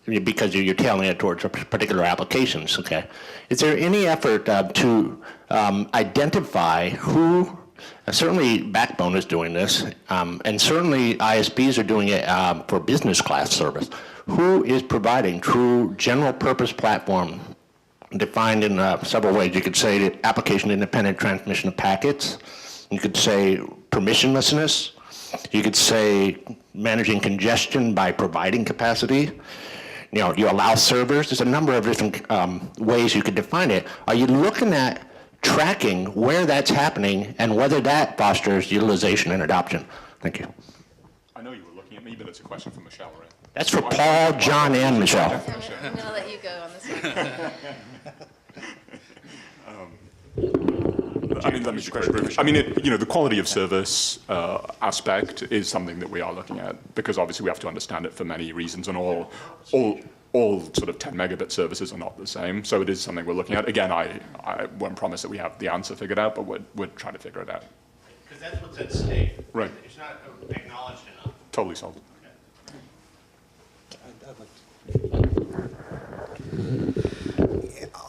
I: because you're tailoring it towards particular applications, okay? Is there any effort to identify who, certainly Backbone is doing this, and certainly ISPs are doing it for business class service. Who is providing true general purpose platform defined in several ways? You could say that application independent transmission of packets. You could say permissionlessness. You could say managing congestion by providing capacity. You allow servers. There's a number of different ways you could define it. Are you looking at tracking where that's happening and whether that fosters utilization and adoption? Thank you.
C: I know you were looking at me, but it's a question for Michelle, right?
I: That's for Paul, John, and Michelle.
D: I'm going to let you go on this one.
C: Let me be very brief. The quality of service aspect is something that we are looking at because obviously we have to understand it for many reasons, and all sort of 10 megabit services are not the same. So it is something we're looking at. Again, I won't promise that we have the answer figured out, but we're trying to figure it out.
E: Because that's what's at stake.
C: Right.
E: It's not acknowledged enough.
C: Totally solved.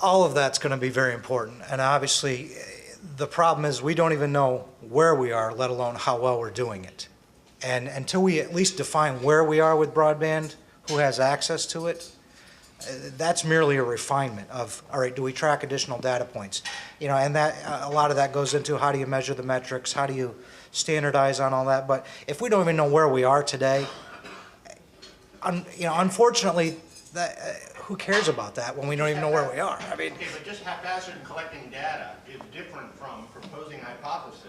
F: All of that's going to be very important, and obviously the problem is we don't even know where we are, let alone how well we're doing it. And until we at least define where we are with broadband, who has access to it, that's merely a refinement of, all right, do we track additional data points? And that a lot of that goes into how do you measure the metrics, how do you standardize on all that. But if we don't even know where we are today, unfortunately, who cares about that when we don't even know where we are?
E: Okay, but just haphazard collecting data is different from proposing hypothesis,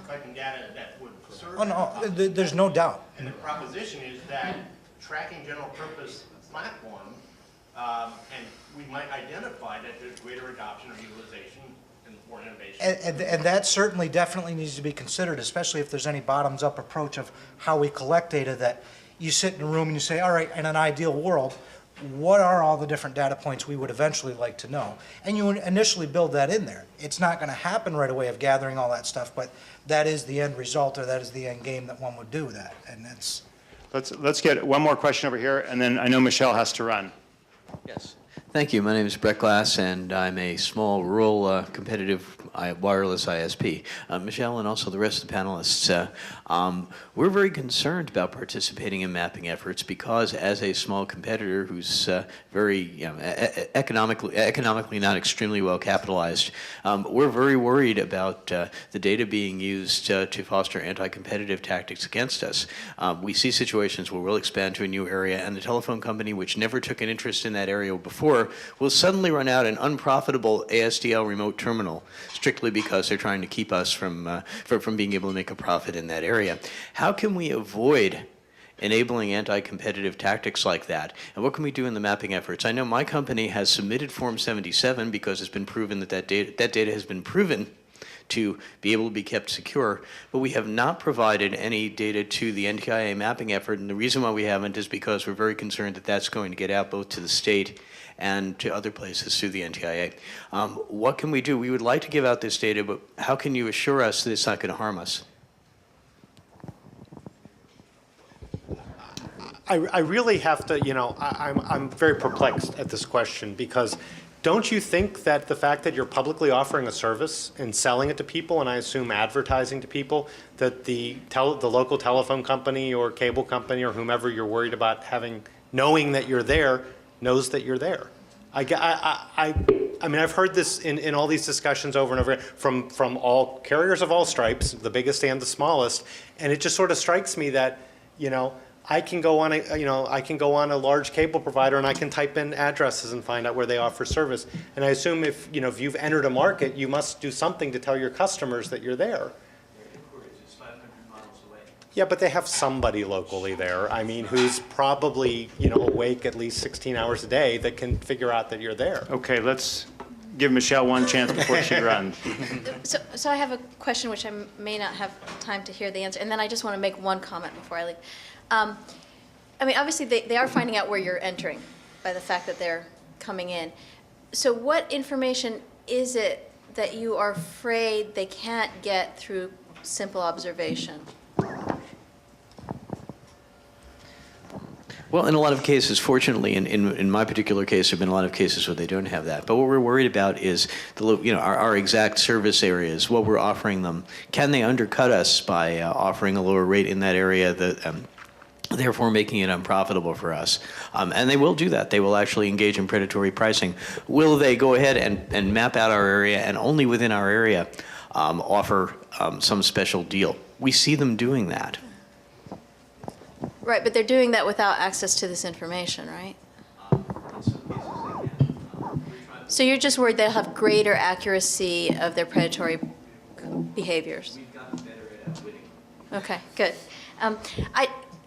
E: collecting data that would serve.
F: Oh, no, there's no doubt.
E: And the proposition is that tracking general purpose platform, and we might identify that there's greater adoption or utilization or innovation.
F: And that certainly definitely needs to be considered, especially if there's any bottoms-up approach of how we collect data, that you sit in a room and you say, all right, in an ideal world, what are all the different data points we would eventually like to know? And you initially build that in there. It's not going to happen right away of gathering all that stuff, but that is the end result, or that is the end game that one would do that. And that's...
B: Let's get one more question over here, and then I know Michelle has to run.
A: Yes.
J: Thank you. My name is Brett Glass, and I'm a small rural competitive wireless ISP. Michelle and also the rest of the panelists, we're very concerned about participating in mapping efforts because as a small competitor who's very economically not extremely well capitalized, we're very worried about the data being used to foster anti-competitive tactics against us. We see situations where we'll expand to a new area and the telephone company, which never took an interest in that area before, will suddenly run out an unprofitable ASDL remote terminal strictly because they're trying to keep us from being able to make a profit in that area. How can we avoid enabling anti-competitive tactics like that? And what can we do in the mapping efforts? I know my company has submitted Form 77 because it's been proven that data has been proven to be able to be kept secure, but we have not provided any data to the NTIA mapping effort, and the reason why we haven't is because we're very concerned that that's going to get out both to the state and to other places through the NTIA. What can we do? We would like to give out this data, but how can you assure us that it's not going to harm us?
E: I really have to, I'm very perplexed at this question because don't you think that the fact that you're publicly offering a service and selling it to people, and I assume advertising to people, that the local telephone company or cable company or whomever you're worried about knowing that you're there, knows that you're there? I mean, I've heard this in all these discussions over and over from all carriers of all stripes, the biggest and the smallest, and it just sort of strikes me that, I can go on a large cable provider and I can type in addresses and find out where they offer service. And I assume if you've entered a market, you must do something to tell your customers that you're there. Yeah, but they have somebody locally there, I mean, who's probably, awake at least 16 hours a day that can figure out that you're there.
B: Okay, let's give Michelle one chance before she runs.
D: So I have a question which I may not have time to hear the answer, and then I just want to make one comment before I leave. I mean, obviously they are finding out where you're entering by the fact that they're coming in. So what information is it that you are afraid they can't get through simple observation?
J: Well, in a lot of cases, fortunately, in my particular case, there have been a lot of cases where they don't have that. But what we're worried about is our exact service areas, what we're offering them. Can they undercut us by offering a lower rate in that area that therefore making it unprofitable for us? And they will do that. They will actually engage in predatory pricing. Will they go ahead and map out our area and only within our area offer some special deal? We see them doing that.
D: Right, but they're doing that without access to this information, right? So you're just worried they'll have greater accuracy of their predatory behaviors? We've gotten better at winning. Okay, good.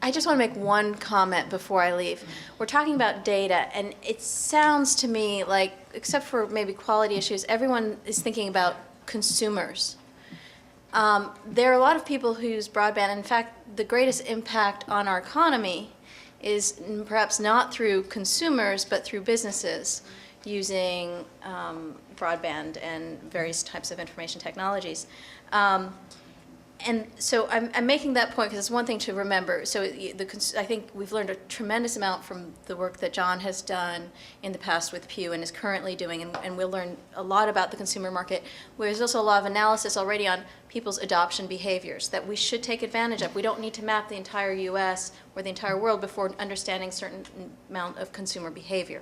D: I just want to make one comment before I leave. We're talking about data, and it sounds to me like, except for maybe quality issues, everyone is thinking about consumers. There are a lot of people who use broadband. In fact, the greatest impact on our economy is perhaps not through consumers, but through businesses using broadband and various types of information technologies. And so I'm making that point because it's one thing to remember. So I think we've learned a tremendous amount from the work that John has done in the past with Pew and is currently doing, and we'll learn a lot about the consumer market, where there's also a lot of analysis already on people's adoption behaviors that we should take advantage of. We don't need to map the entire US or the entire world before understanding a certain amount of consumer behavior.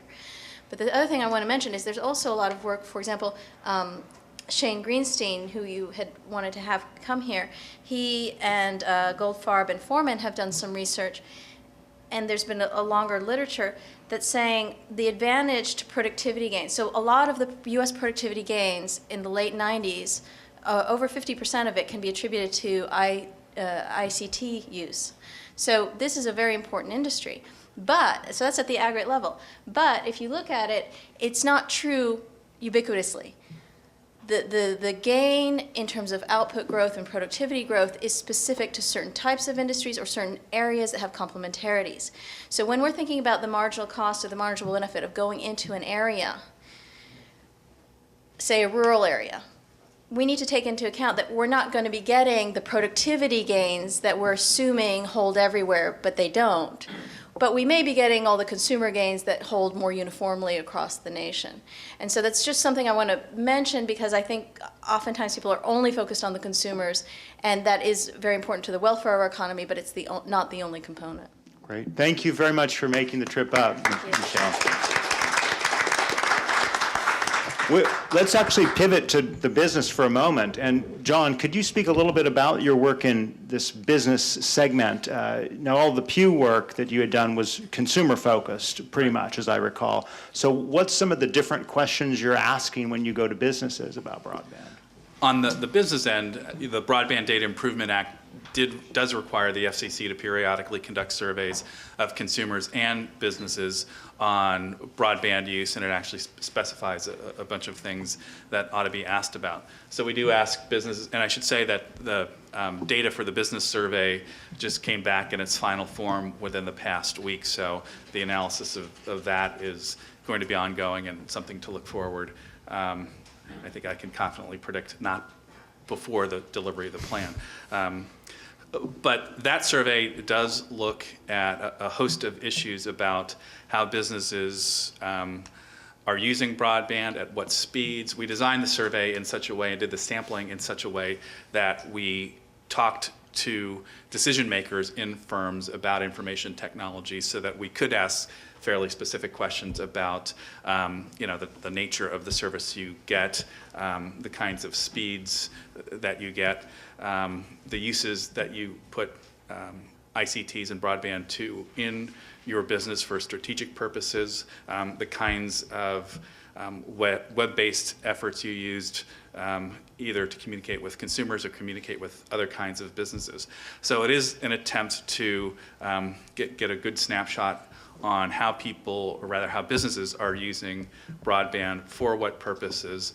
D: But the other thing I want to mention is there's also a lot of work, for example, Shane Greenstein, who you had wanted to have come here, he and Goldfarb and Foreman have done some research, and there's been a longer literature that's saying the advantage to productivity gains. So a lot of the US productivity gains in the late 90s, over 50% of it can be attributed to ICT use. So this is a very important industry. But, so that's at the aggregate level. But if you look at it, it's not true ubiquitously. The gain in terms of output growth and productivity growth is specific to certain types of industries or certain areas that have complementarities. So when we're thinking about the marginal cost or the marginal benefit of going into an area, say a rural area, we need to take into account that we're not going to be getting the productivity gains that we're assuming hold everywhere, but they don't. but we may be getting all the consumer gains that hold more uniformly across the nation. And so that's just something I want to mention, because I think oftentimes people are only focused on the consumers, and that is very important to the welfare of our economy, but it's not the only component.
B: Great. Thank you very much for making the trip up, Michelle. Let's actually pivot to the business for a moment. And John, could you speak a little bit about your work in this business segment? Now, all the Pew work that you had done was consumer-focused, pretty much, as I recall. So what's some of the different questions you're asking when you go to businesses about broadband?
G: On the business end, the Broadband Data Improvement Act does require the FCC to periodically conduct surveys of consumers and businesses on broadband use, and it actually specifies a bunch of things that ought to be asked about. So we do ask businesses, and I should say that the data for the business survey just came back in its final form within the past week, so the analysis of that is going to be ongoing and something to look forward. I think I can confidently predict not before the delivery of the plan. But that survey does look at a host of issues about how businesses are using broadband, at what speeds. We designed the survey in such a way and did the sampling in such a way that we talked to decision makers in firms about information technology so that we could ask fairly specific questions about the nature of the service you get, the kinds of speeds that you get, the uses that you put ICTs and broadband to in your business for strategic purposes, the kinds of web-based efforts you used either to communicate with consumers or communicate with other kinds of businesses. So it is an attempt to get a good snapshot on how people, or rather how businesses are using broadband for what purposes,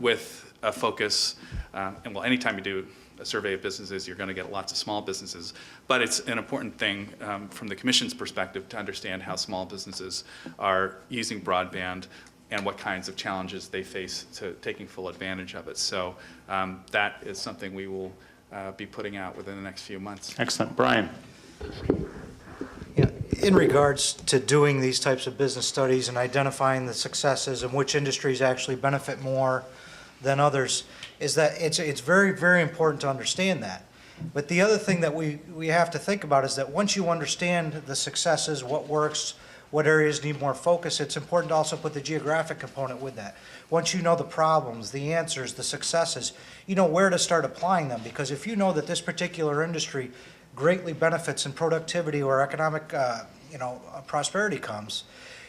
G: with a focus, and well, anytime you do a survey of businesses, you're going to get lots of small businesses, but it's an important thing from the Commission's perspective to understand how small businesses are using broadband and what kinds of challenges they face to taking full advantage of it. So that is something we will be putting out within the next few months.
B: Excellent. Brian.
F: Yeah, in regards to doing these types of business studies and identifying the successes and which industries actually benefit more than others, is that it's very, very important to understand that. But the other thing that we have to think about is that once you understand the successes, what works, what areas need more focus, it's important to also put the geographic component with that. Once you know the problems, the answers, the successes, you know where to start applying them. Because if you know that this particular industry greatly benefits in productivity or economic prosperity comes,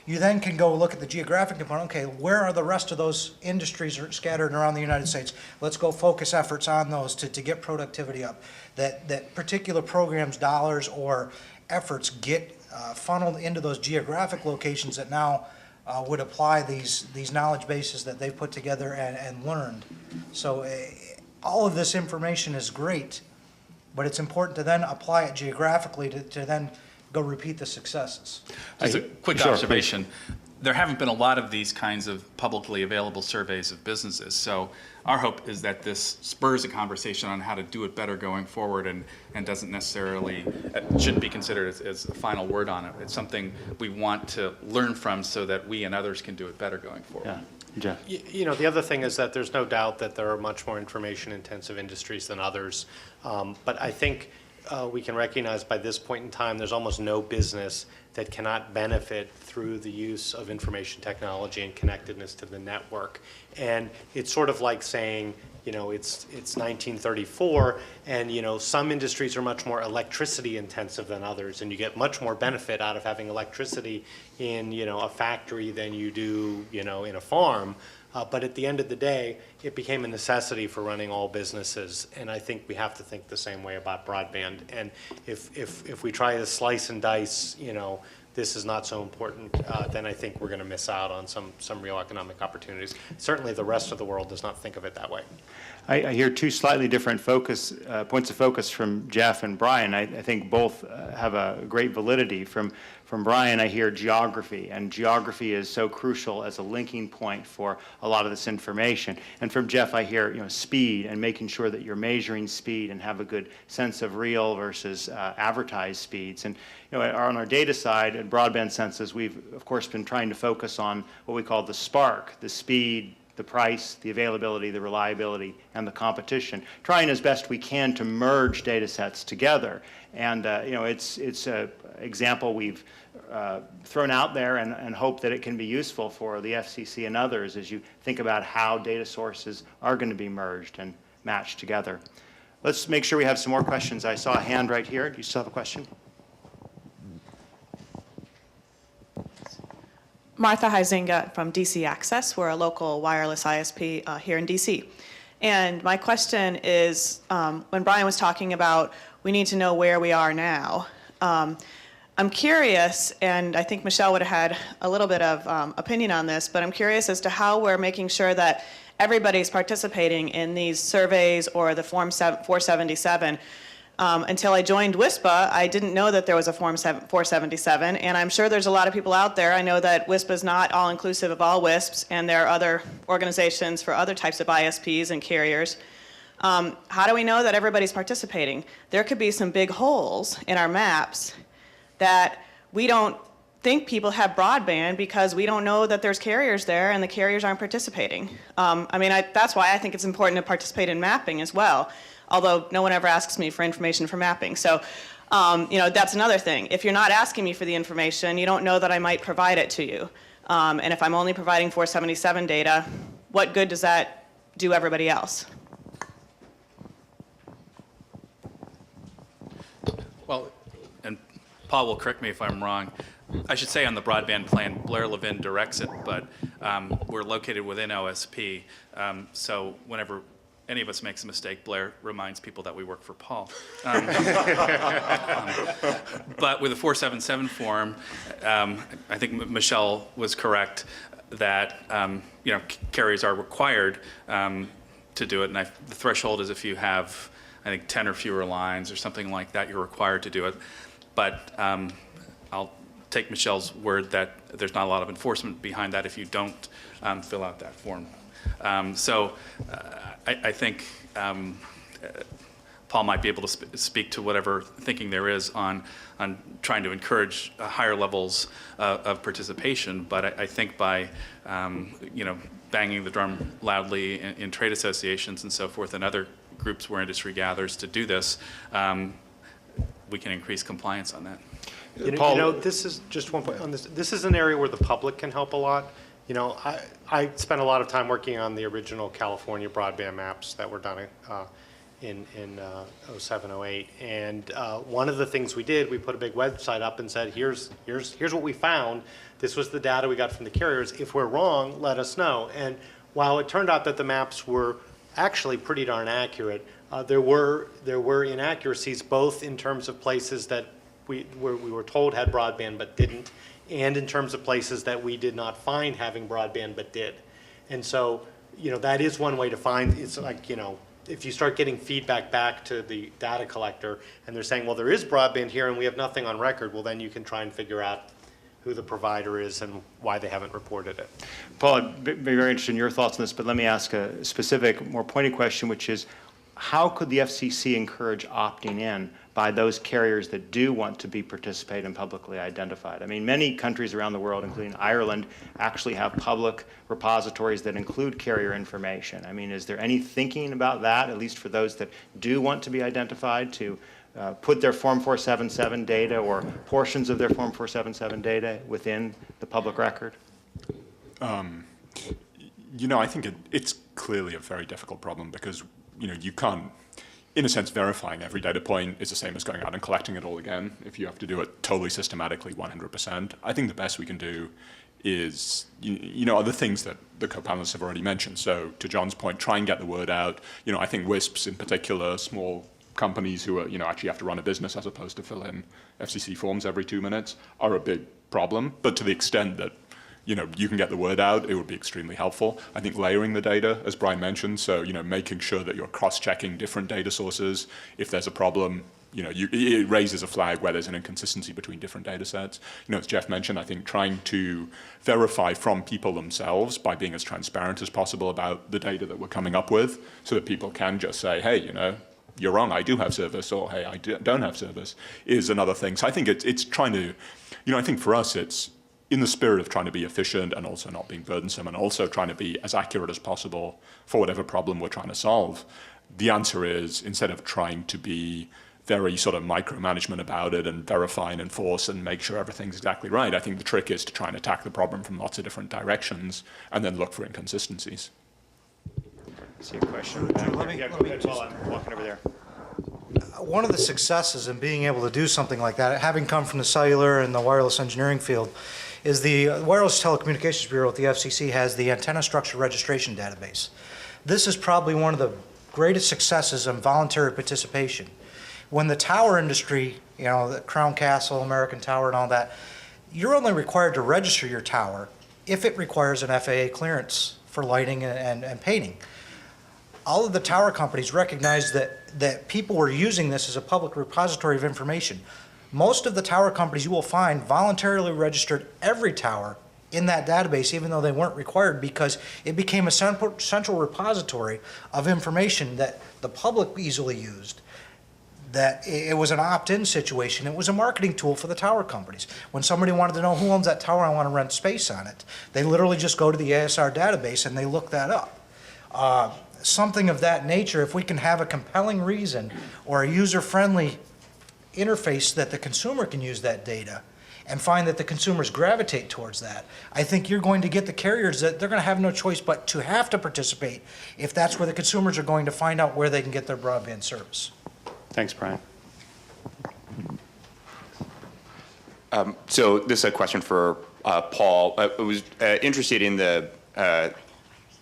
F: you then can go look at the geographic component. Okay, where are the rest of those industries scattered around the United States? Let's go focus efforts on those to get productivity up. That particular programs, dollars, or efforts get funneled into those geographic locations that now would apply these knowledge bases that they've put together and learned. So all of this information is great, but it's important to then apply it geographically to then go repeat the successes.
G: Just a quick observation. There haven't been a lot of these kinds of publicly available surveys of businesses. So our hope is that this spurs a conversation on how to do it better going forward, and doesn't necessarily, shouldn't be considered as a final word on it. It's something we want to learn from so that we and others can do it better going forward.
B: Yeah. Jeff.
E: The other thing is that there's no doubt that there are much more information-intensive industries than others. But I think we can recognize by this point in time there's almost no business that cannot benefit through the use of information technology and connectedness to the network. And it's sort of like saying, it's 1934, and some industries are much more electricity intensive than others, and you get much more benefit out of having electricity in a factory than you do in a farm. But at the end of the day, it became a necessity for running all businesses, and I think we have to think the same way about broadband. And if we try to slice and dice, this is not so important, then I think we're going to miss out on some real economic opportunities. Certainly the rest of the world does not think of it that way.
B: I hear two slightly different points of focus from Jeff and Brian. I think both have a great validity. From From Brian, I hear geography, and geography is so crucial as a linking point for a lot of this information. And from Jeff, I hear, speed and making sure that you're measuring speed and have a good sense of real versus advertised speeds. And on our data side at Broadband Census, we've of course been trying to focus on what we call the spark, the speed, the price, the availability, the reliability, and the competition, trying as best we can to merge data sets together. And it's an example we've thrown out there and hope that it can be useful for the FCC and others as you think about how data sources are going to be merged and matched together. Let's make sure we have some more questions. I saw a hand right here. Do you still have a question?
K: Martha Huizinga from DC Access. We're a local wireless ISP here in DC. And my question is, when Brian was talking about we need to know where we are now, I'm curious, and I think Michelle would have had a little bit of opinion on this, but I'm curious as to how we're making sure that everybody's participating in these surveys or the Form 477. Until I joined WISPA, I didn't know that there was a Form 477, and I'm sure there's a lot of people out there. I know that WISPA is not all-inclusive of all WISPs, and there are other organizations for other types of ISPs and carriers. How do we know that everybody's participating? There could be some big holes in our maps that we don't think people have broadband because we don't know that there's carriers there and the carriers aren't participating. That's why I think it's important to participate in mapping as well. Although no one ever asks me for information for mapping. So, that's another thing. If you're not asking me for the information, you don't know that I might provide it to you. And if I'm only providing 477 data, what good does that do everybody else?
G: Well, and Paul will correct me if I'm wrong. I should say on the broadband plan, Blair Levin directs it, but we're located within OSP. So whenever any of us makes a mistake, Blair reminds people that we work for Paul. But with the 477 form, I think Michelle was correct that carriers are required to do it, and the threshold is if you have, I think, 10 or fewer lines or something like that, you're required to do it. But I'll take Michelle's word that there's not a lot of enforcement behind that if you don't fill out that form. I think Paul might be able to speak to whatever thinking there is on trying to encourage higher levels of participation. But I think by banging the drum loudly in trade associations and so forth and other groups where industry gathers to do this, we can increase compliance on that.
B: Paul,
E: this is just one point on this. This is an area where the public can help a lot. I spent a lot of time working on the original California broadband maps that were done in 07, 08. And one of the things we did, we put a big website up and said, here's what we found. This was the data we got from the carriers. If we're wrong, let us know. And while it turned out that the maps were actually pretty darn accurate, there were inaccuracies both in terms of places that we were told had broadband but didn't, and in terms of places that we did not find having broadband but did. And so, that is one way to find, it's like, if you start getting feedback back to the data collector and they're saying, well, there is broadband here and we have nothing on record, well, then you can try and figure out who the provider is and why they haven't reported it.
B: Paul, I'd be very interested in your thoughts on this, but let me ask a specific, more pointed question, which is, how could the FCC encourage opting in by those carriers that do want to be participate and publicly identified? I mean, many countries around the world, including Ireland, actually have public repositories that include carrier information. I mean, is there any thinking about that, at least for those that do want to be identified, to put their Form 477 data or portions of their Form 477 data within the public record?
C: I think it's clearly a very difficult problem because you can't, in a sense, verifying every data point is the same as going out and collecting it all again if you have to do it totally systematically 100%. I think the best we can do is, other things that the co-panelists have already mentioned. So to John's point, try and get the word out. I think WISPs in particular, small companies who are, actually have to run a business as opposed to fill in FCC forms every 2 minutes are a big problem. But to the extent that you can get the word out, it would be extremely helpful. I think layering the data, as Brian mentioned, so, making sure that you're cross-checking different data sources. If there's a problem, it raises a flag where there's an inconsistency between different data sets. As Jeff mentioned, I think trying to verify from people themselves by being as transparent as possible about the data that we're coming up with, so that people can just say, hey, you're wrong, I do have service, or hey, I don't have service, is another thing. So I think it's trying to, I think for us it's in the spirit of trying to be efficient and also not being burdensome and also trying to be as accurate as possible for whatever problem we're trying to solve. The answer is, instead of trying to be very sort of micromanagement about it and verify and enforce and make sure everything's exactly right, I think the trick is to try and attack the problem from lots of different directions and then look for inconsistencies.
B: See a question?
F: Let me
B: Go ahead
F: just-
B: while I'm walking over there.
F: One of the successes in being able to do something like that, having come from the cellular and the wireless engineering field, is the Wireless Telecommunications Bureau at the FCC has the Antenna Structure Registration Database. This is probably one of the greatest successes in voluntary participation. When the tower industry, the Crown Castle, American Tower and all that, you're only required to register your tower if it requires an FAA clearance for lighting and painting. All of the tower companies recognized that people were using this as a public repository of information. Most of the tower companies you will find voluntarily registered every tower in that database, even though they weren't required, because it became a central repository of information that the public easily used. That it was an opt-in situation. It was a marketing tool for the tower companies. When somebody wanted to know who owns that tower, I want to rent space on it, they literally just go to the ASR database and they look that up. Something of that nature, if we can have a compelling reason or a user-friendly interface that the consumer can use that data and find that the consumers gravitate towards that, I think you're going to get the carriers that they're going to have no choice but to have to participate if that's where the consumers are going to find out where they can get their broadband service.
B: Thanks, Brian.
L: So this is a question for Paul. I was interested in the,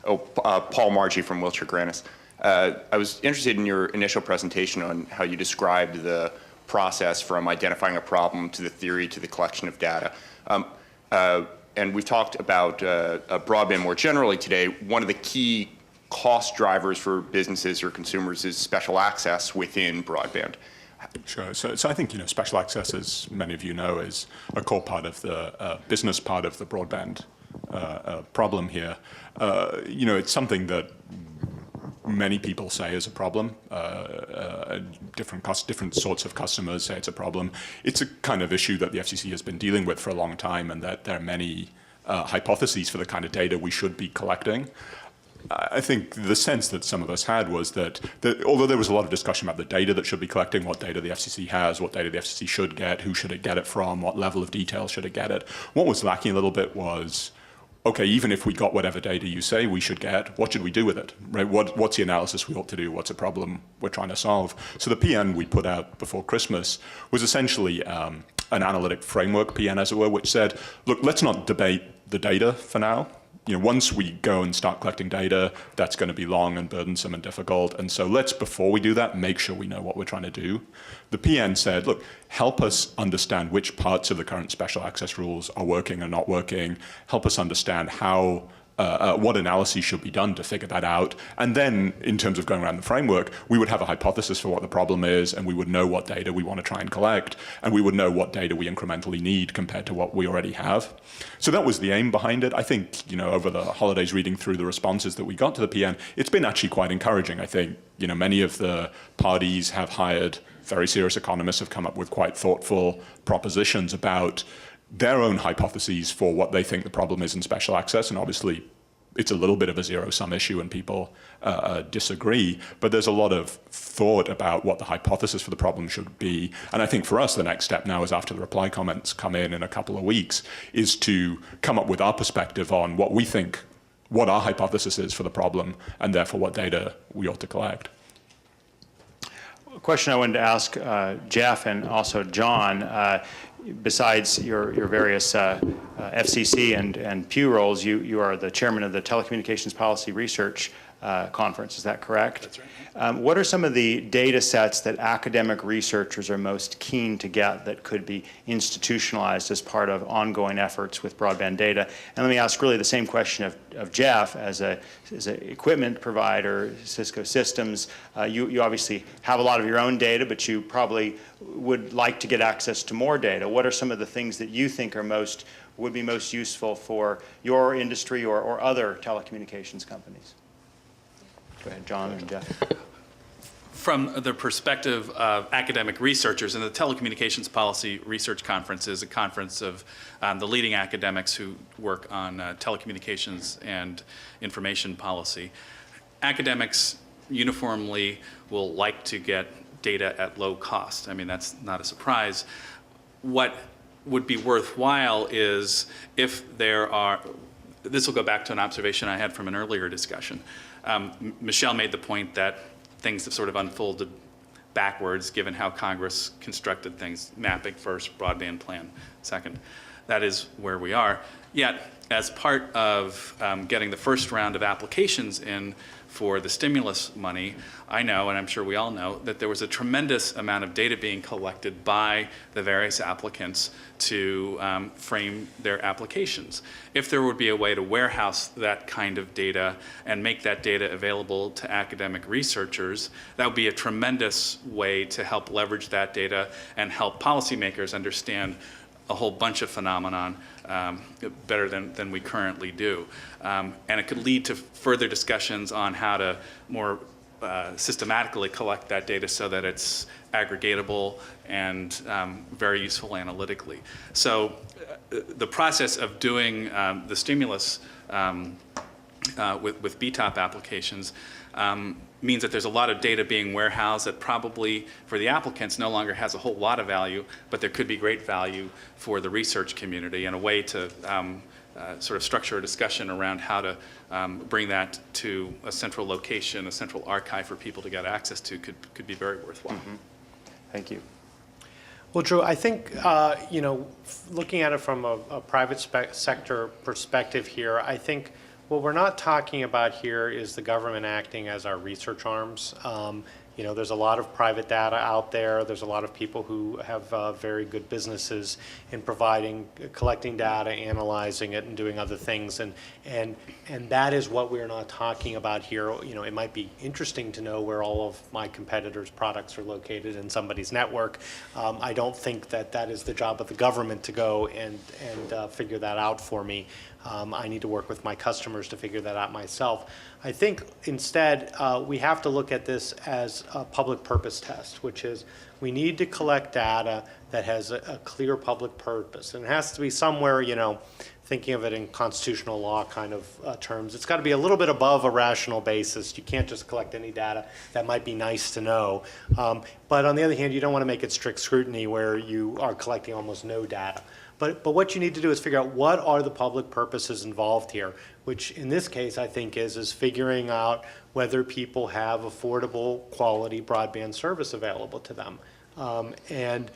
L: Paul Margie from Wiltshire Grannis. I was interested in your initial presentation on how you described the process from identifying a problem to the theory to the collection of data. And we've talked about broadband more generally today. One of the key cost drivers for businesses or consumers is special access within broadband.
C: Sure. So I think, special access, as many of you know, is a core part of the business part of the broadband problem here. It's something that many people say is a problem. Different sorts of customers say it's a problem. It's a kind of issue that the FCC has been dealing with for a long time, and that there are many hypotheses for the kind of data we should be collecting. I think the sense that some of us had was that although there was a lot of discussion about the data that should be collecting, what data the FCC has, what data the FCC should get, who should it get it from, what level of detail should it get it, what was lacking a little bit was, okay, even if we got whatever data you say we should get, what should we do with it, right? What's the analysis we ought to do? What's a problem we're trying to solve? So the PN we put out before Christmas was essentially an analytic framework PN, as it were, which said, look, let's not debate the data for now. Once we go and start collecting data, that's going to be long and burdensome and difficult. And so let's, before we do that, make sure we know what we're trying to do. The PN said, look, help us understand which parts of the current special access rules are working or not working. Help us understand how what analyses should be done to figure that out. And then, in terms of going around the framework, we would have a hypothesis for what the problem is, and we would know what data we want to try and collect, and we would know what data we incrementally need compared to what we already have. So that was the aim behind it. I think, over the holidays, reading through the responses that we got to the PN, it's been actually quite encouraging. I think, many of the parties have hired very serious economists, have come up with quite thoughtful propositions about their own hypotheses for what they think the problem is in special access, and obviously it's a little bit of a zero-sum issue and people disagree, but there's a lot of thought about what the hypothesis for the problem should be. And I think for us, the next step now is, after the reply comments come in a couple of weeks, is to come up with our perspective on what we think, what our hypothesis is for the problem, and therefore what data we ought to collect.
B: A question I wanted to ask Jeff and also John, besides your various FCC and Pew roles, you are the chairman of the Telecommunications Policy Research conference. Is that correct?
G: That's right.
B: What are some of the data sets that academic researchers are most keen to get that could be institutionalized as part of ongoing efforts with broadband data? And let me ask really the same question of Jeff as an equipment provider, Cisco Systems. You obviously have a lot of your own data, but you probably would like to get access to more data. What are some of the things that you think are would be most useful for your industry or other telecommunications companies? Go ahead, John and Jeff.
G: From the perspective of academic researchers, and the Telecommunications Policy Research Conference is a conference of the leading academics who work on telecommunications and information policy. Academics uniformly will like to get data at low cost. I mean, that's not a surprise. What would be worthwhile is if there are, this will go back to an observation I had from an earlier discussion. Michelle made the point that things have sort of unfolded backwards given how Congress constructed things, mapping first, broadband plan second. That is where we are. Yet, as part of getting the first round of applications in for the stimulus money, I know, and I'm sure we all know, that there was a tremendous amount of data being collected by the various applicants to frame their applications. If there would be a way to warehouse that kind of data and make that data available to academic researchers, that would be a tremendous way to help leverage that data and help policymakers understand a whole bunch of phenomenon better than we currently do. And it could lead to further discussions on how to more systematically collect that data so that it's aggregatable and very useful analytically. So the process of doing the stimulus with BTOP applications means that there's a lot of data being warehoused that probably for the applicants no longer has a whole lot of value, but there could be great value for the research community, and a way to sort of structure a discussion around how to bring that to a central location, a central archive for people to get access to could be very worthwhile.
B: Mm-hmm. Thank you.
E: Well, Drew, I think, looking at it from a private sector perspective here, I think what we're not talking about here is the government acting as our research arms. There's a lot of private data out there. There's a lot of people who have very good businesses in collecting data, analyzing it, and doing other things. And that is what we're not talking about here. It might be interesting to know where all of my competitors' products are located in somebody's network. I don't think that is the job of the government to go and figure that out for me. I need to work with my customers to figure that out myself. I think instead we have to look at this as a public purpose test, which is we need to collect data that has a clear public purpose. And it has to be somewhere, thinking of it in constitutional law kind of terms. It's got to be a little bit above a rational basis. You can't just collect any data. That might be nice to know. But on the other hand, you don't want to make it strict scrutiny where you are collecting almost no data. But what you need to do is figure out what are the public purposes involved here, which in this case I think is figuring out whether people have affordable quality broadband service available to them. And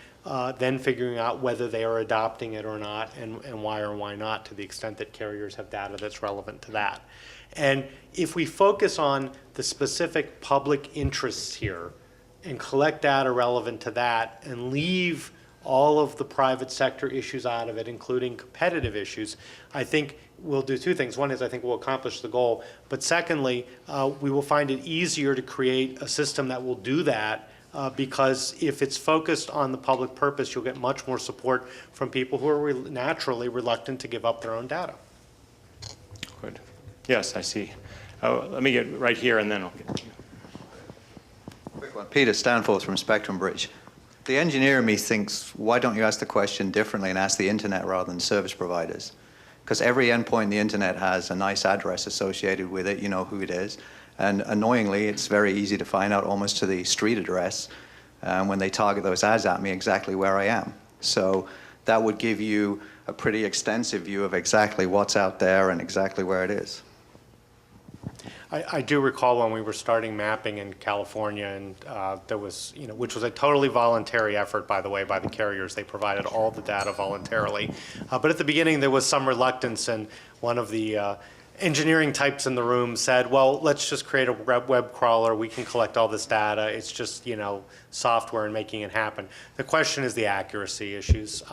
E: then figuring out whether they are adopting it or not, and why or why not, to the extent that carriers have data that's relevant to that. And if we focus on the specific public interests here and collect data relevant to that and leave all of the private sector issues out of it, including competitive issues, I think we'll do two things. One is I think we'll accomplish the goal, but secondly, we will find it easier to create a system that will do that because if it's focused on the public purpose, you'll get much more support from people who are naturally reluctant to give up their own data.
B: Good. Yes, I see. Let me get right here and then I'll get you.
M: Quick one. Peter Stanforth from Spectrum Bridge. The engineer in me thinks, why don't you ask the question differently and ask the internet rather than service providers? Because every endpoint in the internet has a nice address associated with it, you know who it is. And annoyingly, it's very easy to find out almost to the street address when they target those ads at me exactly where I am. So that would give you a pretty extensive view of exactly what's out there and exactly where it is.
E: I do recall when we were starting mapping in California, and there was, which was a totally voluntary effort, by the way, by the carriers. They provided all the data voluntarily. But at the beginning, there was some reluctance, and one of the engineering types in the room said, well, let's just create a web crawler. We can collect all this data. It's just, software and making it happen. The question is the accuracy issues.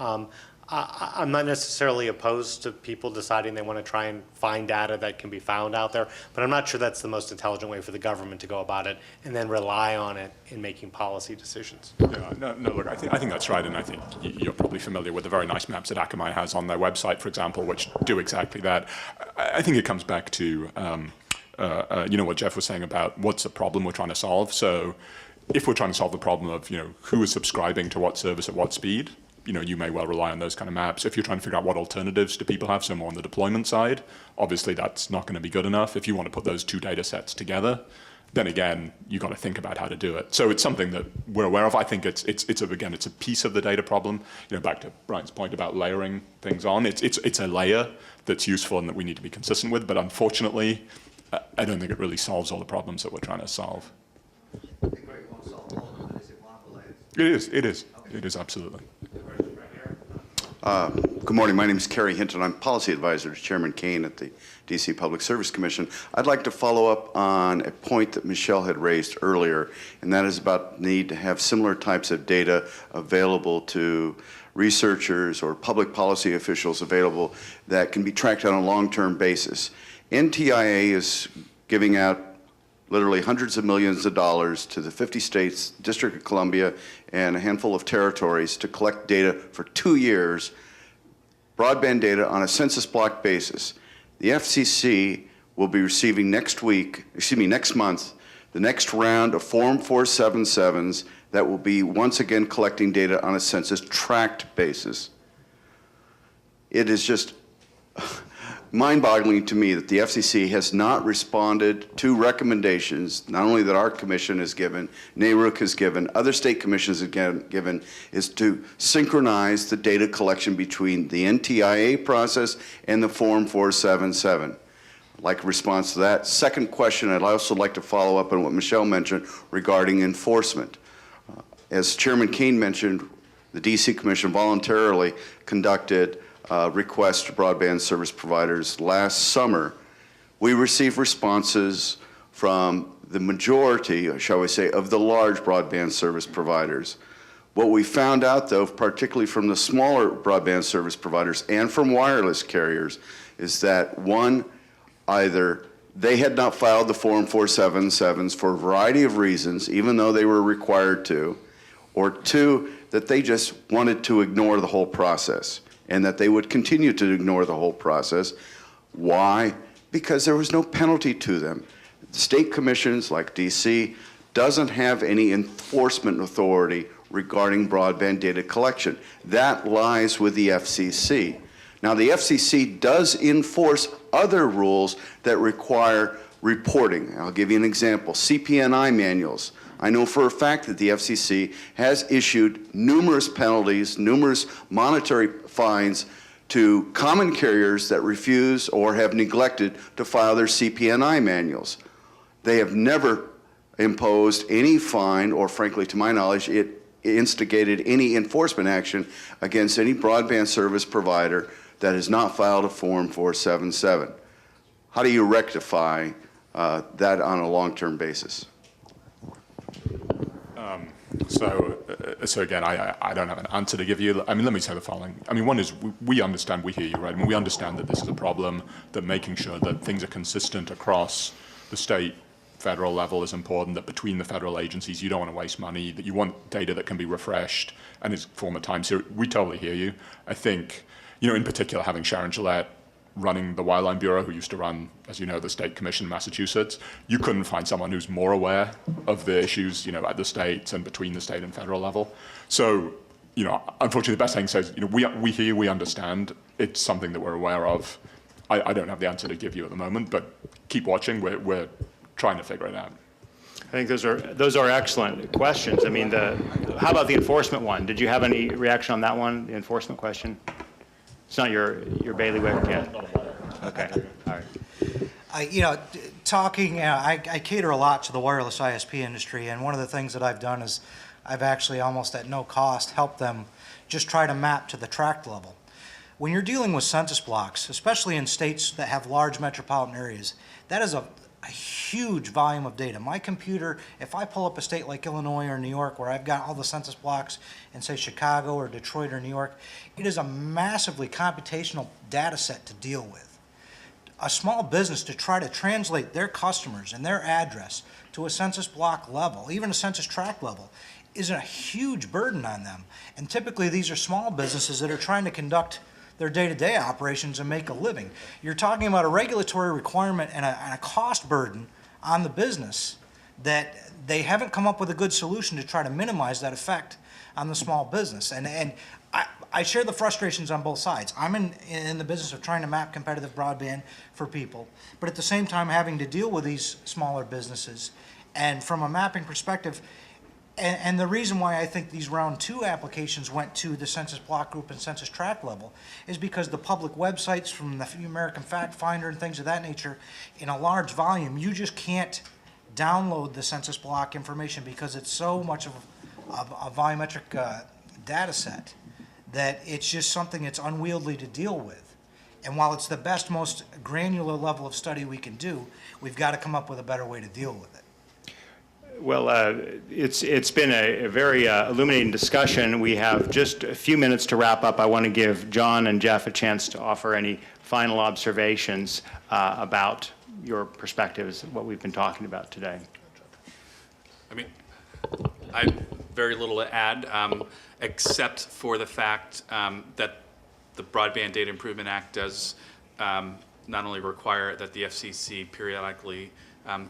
E: I'm not necessarily opposed to people deciding they want to try and find data that can be found out there, but I'm not sure that's the most intelligent way for the government to go about it and then rely on it in making policy decisions.
C: Yeah, no, look, I think that's right, and I think you're probably familiar with the very nice maps that Akamai has on their website, for example, which do exactly that. I think it comes back to, what Jeff was saying about what's the problem we're trying to solve. So if we're trying to solve the problem of, who is subscribing to what service at what speed, you may well rely on those kind of maps. If you're trying to figure out what alternatives do people have, so more on the deployment side, obviously that's not going to be good enough. If you want to put those two data sets together, then again, you've got to think about how to do it. So it's something that we're aware of. I think it's a piece of the data problem. Back to Brian's point about layering things on. It's a layer that's useful and that we need to be consistent with. But unfortunately, I don't think it really solves all the problems that we're trying to solve. It is absolutely.
N: Good morning. My name is Kerry Hinton. I'm policy advisor to Chairman Kane at the DC Public Service Commission. I'd like to follow up on a point that Michelle had raised earlier, and that is about the need to have similar types of data available to researchers or public policy officials available that can be tracked on a long-term basis. NTIA is giving out literally hundreds of millions of dollars to the 50 states, District of Columbia, and a handful of territories to collect data for 2 years, broadband data on a census block basis. The FCC will be receiving next month, the next round of Form 477s that will be once again collecting data on a census tract basis. It is just mind-boggling to me that the FCC has not responded to recommendations, not only that our commission has given, NARUC has given, other state commissions have given, is to synchronize the data collection between the NTIA process and the Form 477. I'd like a response to that. Second question, I'd also like to follow up on what Michelle mentioned regarding enforcement. As Chairman Kane mentioned, the DC Commission voluntarily conducted requests to broadband service providers last summer. We received responses from the majority, shall we say, of the large broadband service providers. What we found out, though, particularly from the smaller broadband service providers and from wireless carriers, is that one, either they had not filed the Form 477s for a variety of reasons, even though they were required to, or two, that they just wanted to ignore the whole process, and that they would continue to ignore the whole process. Why? Because there was no penalty to them. The state commissions, like DC, doesn't have any enforcement authority regarding broadband data collection. That lies with the FCC. Now, the FCC does enforce other rules that require reporting. I'll give you an example. CPNI manuals. I know for a fact that the FCC has issued numerous penalties, numerous monetary fines to common carriers that refuse or have neglected to file their CPNI manuals. They have never imposed any fine, or frankly, to my knowledge, it instigated any enforcement action against any broadband service provider that has not filed a Form 477. How do you rectify that on a long-term basis?
C: So again, I don't have an answer to give you. I mean, let me say the following. I mean, one is we understand, we hear you, right? I mean, we understand that this is a problem, that making sure that things are consistent across the state, federal level is important, that between the federal agencies you don't want to waste money, that you want data that can be refreshed and is form of time. So we totally hear you. I think, in particular, having Sharon Gillette running the Wireline Bureau, who used to run, as you know, the State Commission in Massachusetts, you couldn't find someone who's more aware of the issues, at the states and between the state and federal level. So, unfortunately, the best thing says, we hear you, we understand. It's something that we're aware of. I don't have the answer to give you at the moment, but keep watching. We're trying to figure it out.
B: I think those are excellent questions. I mean, how about the enforcement one? Did you have any reaction on that one, the enforcement question? It's not your bailiwick yet. Okay, all right.
F: I cater a lot to the wireless ISP industry, and one of the things that I've done is I've actually almost at no cost helped them just try to map to the tract level. when you're dealing with census blocks, especially in states that have large metropolitan areas, that is a huge volume of data. My computer, if I pull up a state like Illinois or New York where I've got all the census blocks in, say, Chicago or Detroit or New York, it is a massively computational data set to deal with. A small business to try to translate their customers and their address to a census block level, even a census tract level, is a huge burden on them. And typically these are small businesses that are trying to conduct their day-to-day operations and make a living. You're talking about a regulatory requirement and a cost burden on the business that they haven't come up with a good solution to try to minimize that effect on the small business. And I share the frustrations on both sides. I'm in the business of trying to map competitive broadband for people, but at the same time having to deal with these smaller businesses. And from a mapping perspective, and the reason why I think these round 2 applications went to the census block group and census tract level is because the public websites from the American Fact Finder and things of that nature, in a large volume, you just can't download the census block information because it's so much of a volumetric data set that it's just something that's unwieldy to deal with. And while it's the best, most granular level of study we can do, we've got to come up with a better way to deal with it.
B: Well, it's been a very illuminating discussion. We have just a few minutes to wrap up. I want to give John and Jeff a chance to offer any final observations about your perspectives, what we've been talking about today.
G: I mean, I have very little to add, except for the fact that the Broadband Data Improvement Act does not only require that the FCC periodically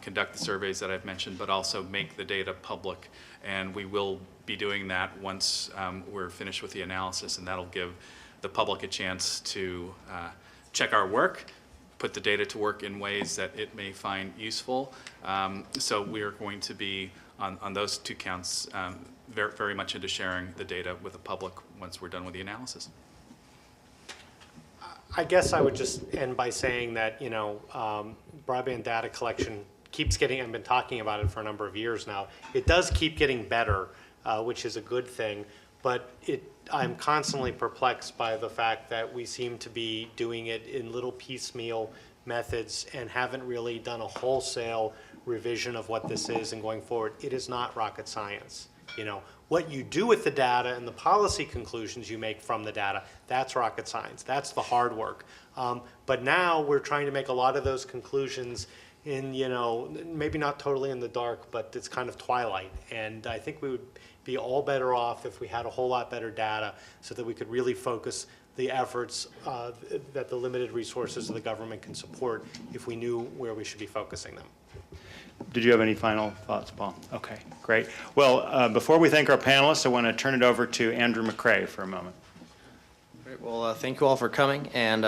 G: conduct the surveys that I've mentioned, but also make the data public. And we will be doing that once we're finished with the analysis, and that'll give the public a chance to check our work, put the data to work in ways that it may find useful. So we are going to be, on those 2 counts, very much into sharing the data with the public once we're done with the analysis.
E: I guess I would just end by saying that, you know, broadband data collection keeps getting, I've been talking about it for a number of years now. It does keep getting better, which is a good thing, but I'm constantly perplexed by the fact that we seem to be doing it in little piecemeal methods and haven't really done a wholesale revision of what this is and going forward. It is not rocket science. You know, what you do with the data and the policy conclusions you make from the data, that's rocket science. That's the hard work. But now we're trying to make a lot of those conclusions in, you know, maybe not totally in the dark, but it's kind of twilight. And I think we would be all better off if we had a whole lot better data so that we could really focus the efforts that the limited resources of the government can support if we knew where we should be focusing them.
B: Did you have any final thoughts, Paul? Okay, great. Well, before we thank our panelists, I want to turn it over to Andrew McCrae for a moment.
A: Great. Well, thank you all for coming. And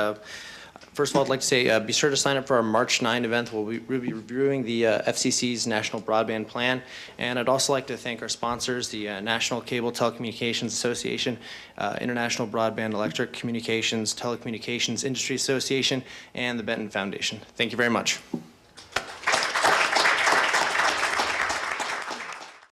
A: first of all, I'd like to say be sure to sign up for our March 9 event. We'll be reviewing the FCC's National Broadband Plan. And I'd also like to thank our sponsors, the National Cable Telecommunications Association, International Broadband Electric Communications Telecommunications Industry Association, and the Benton Foundation. Thank you very much.